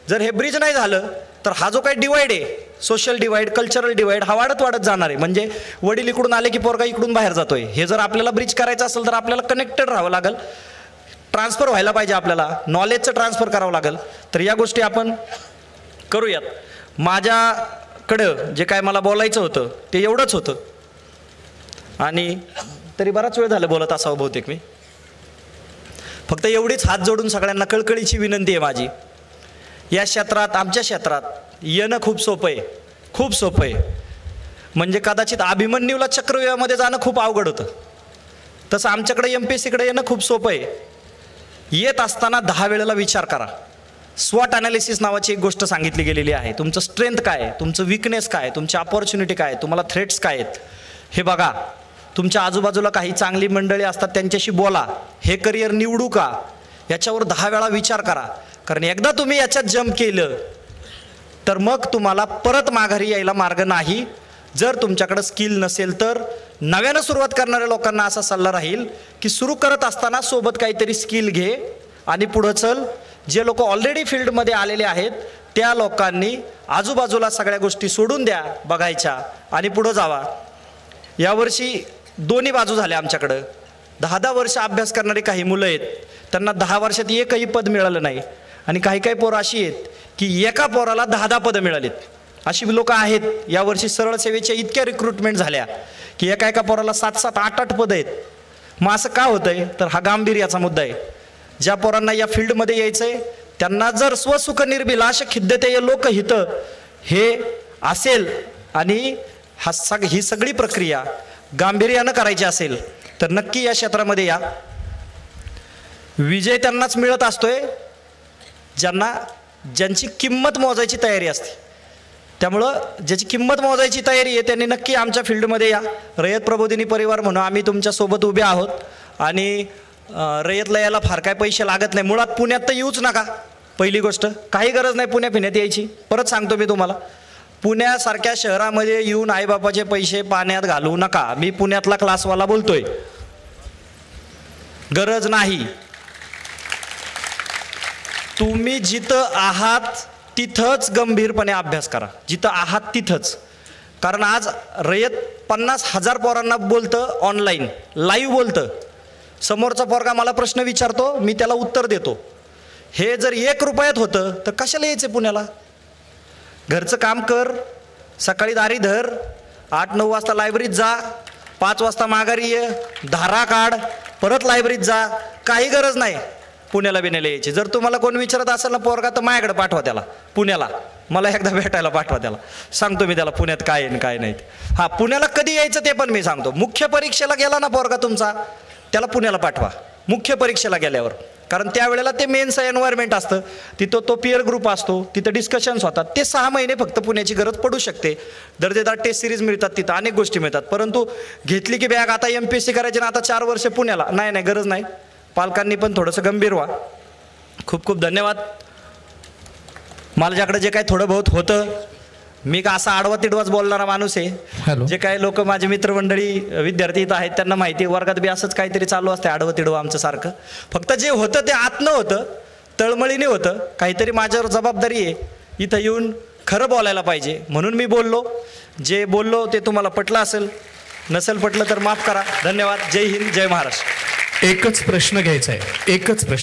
जर हे ब्रिज नाही झालं तर हा जो काही डिवाईड आहे, सोशल डिवाईड, कल्चरल डिवाईड, हा वाढत जाणार आहे. म्हणजे वडील इकडून आले की पोरगा इकडून बाहेर जातोय. हे जर आपल्याला ब्रिज करायचं असेल तर आपल्याला कनेक्टेड राहावं लागेल. ट्रान्सफर व्हायला पाहिजे, आपल्याला नॉलेजचं ट्रान्सफर करावं लागेल. तर या गोष्टी आपण करूयात. माझ्याकडं जे काय मला बोलायचं होतं ते एवढंच होतं. आणि तरी बराच वेळ झालं बोलत असावं बहुतेक मी. फक्त एवढीच हात जोडून सगळ्यांना कळकळीची विनंती आहे माझी. या क्षेत्रात, आमच्या क्षेत्रात येणं खूप सोपं आहे, खूप सोपं आहे. म्हणजे कदाचित अभिमन्यूला चक्रव्यूहामध्ये जाणं खूप अवघड होतं, तसं आमच्याकडे MPSCकडे येणं खूप सोपं आहे. येत असताना 10 वेळेला विचार करा. स्वॉट ॲनालिसिस नावाची एक गोष्ट सांगितली गेलेली आहे. तुमचं स्ट्रेंथ काय आहे, तुमचं विकनेस काय आहे, तुमची अपॉर्च्युनिटी काय आहे, तुम्हाला थ्रेट्स काय आहेत हे बघा. तुमच्या आजूबाजूला काही चांगली मंडळी असतात त्यांच्याशी बोला. हे करिअर निवडू का याच्यावर 10 वेळा विचार करा. कारण एकदा तुम्ही याच्यात जंप केलं तर मग तुम्हाला परत माघारी यायला मार्ग नाही. जर तुमच्याकडे स्किल नसेल तर नव्यानं सुरुवात करणाऱ्या लोकांना असा सल्ला राहील की सुरू करत असताना सोबत काहीतरी स्किल घे आणि पुढं चल. जे लोक ऑलरेडी फील्डमध्ये आलेले आहेत त्या लोकांनी आजूबाजूला सगळ्या गोष्टी सोडून द्या बघायच्या आणि पुढं जावा. यावर्षी दोन्ही बाजू झाल्या आमच्याकडं. 10-10 वर्ष अभ्यास करणारी काही मुलं आहेत, त्यांना 10 वर्षात एकही पद मिळालं नाही. आणि काही काही पोरं अशी आहेत की एका पोराला 10-10 पदं मिळालीत. अशी लोकं आहेत. यावर्षी सरळ सेवेच्या इतक्या रिक्रुटमेंट झाल्या की एका एका पोराला 7-7, 8-8 पदं आहेत. मग असं का होतंय? तर हा गांभीर्याचा मुद्दा आहे. ज्या पोरांना या फील्डमध्ये यायचं आहे त्यांना जर स्वसुख निर्भिलाष खिद्यतेय लोकहित हे असेल आणि ही सगळी प्रक्रिया गांभीर्यानं करायची असेल तर नक्की या क्षेत्रामध्ये या. विजय त्यांनाच मिळत असतोय ज्यांची किंमत मोजायची तयारी असते. त्यामुळं ज्याची किंमत मोजायची तयारी आहे त्यांनी नक्की आमच्या फील्डमध्ये या. रयत प्रबोधिनी परिवार म्हणून आम्ही तुमच्यासोबत उभे आहोत. आणि रयतला यायला फार काय पैसे लागत नाही. मुळात पुण्यात तर येऊच नका. पहिली गोष्ट, काही गरज नाही पुण्या फिण्यात यायची. परत सांगतो मी तुम्हाला, पुण्यासारख्या शहरामध्ये येऊन आईबापाचे पैसे पाण्यात घालवू नका. मी पुण्यातला क्लासवाला बोलतोय. गरज नाही. तुम्ही जिथं आहात तिथंच गंभीरपणे अभ्यास करा. जिथं आहात तिथंच. कारण आज रयत 50,000 पोरांना बोलतं, ऑनलाईन लाईव्ह बोलतं. समोरचा पोरगा मला प्रश्न विचारतो, मी त्याला उत्तर देतो. हे जर 1 रुपयात होतं तर कशाला यायचं पुण्याला? घरचं काम कर, सकाळी दारी धर, 8-9 वाजता लायब्ररीत जा, 5 वाजता माघारी ये, धारा काढ, परत लायब्ररीत जा. काही गरज नाही पुण्याला बिण्याला यायची. जर तुम्हाला कोण विचारत असेल ना पोरगा तर माझ्याकडे पाठवा त्याला पुण्याला. मला एकदा भेटायला पाठवा त्याला. सांगतो मी त्याला पुण्यात काय आहे काय नाही. हां, पुण्याला कधी यायचं ते पण मी सांगतो. मुख्य परीक्षेला गेला ना पोरगा तुमचा, त्याला पुण्याला पाठवा मुख्य परीक्षेला गेल्यावर. कारण त्यावेळेला ते मेन्स एन्व्हायरमेंट असतं, तिथं तो पिअर ग्रुप असतो, तिथं डिस्कशन्स होतात. ते 6 महिने फक्त पुण्याची गरज पडू शकते. दर्जेदार टेस्ट सिरीज मिळतात, तिथं अनेक गोष्टी मिळतात. परंतु घेतली की बॅग आता MPSC करायची ना आता 4 वर्ष पुण्याला, नाही गरज नाही. पालकांनी पण थोडंसं गंभीर व्हा. खूप खूप धन्यवाद. माझ्याकडे जे काही थोडं बहुत होतं, मी का असा आडवा तिडवाच बोलणारा माणूस आहे. जे काही लोक माझे मित्रमंडळी विद्यार्थी इथं आहेत त्यांना माहिती आहे, वर्गात बी असंच काहीतरी चालू असते आडवं तिडवं आमचं सारखं. फक्त जे होतं ते आतनं होतं, तळमळीने होतं. काहीतरी माझ्यावर जबाबदारी आहे, इथं येऊन खरं बोलायला पाहिजे म्हणून मी बोललो. जे बोललो ते तुम्हाला पटलं असेल, नसेल पटलं तर माफ करा. धन्यवाद. जय हिंद, जय महाराष्ट्र. एकच प्रश्न घ्यायचा आहे, एकच प्रश्न.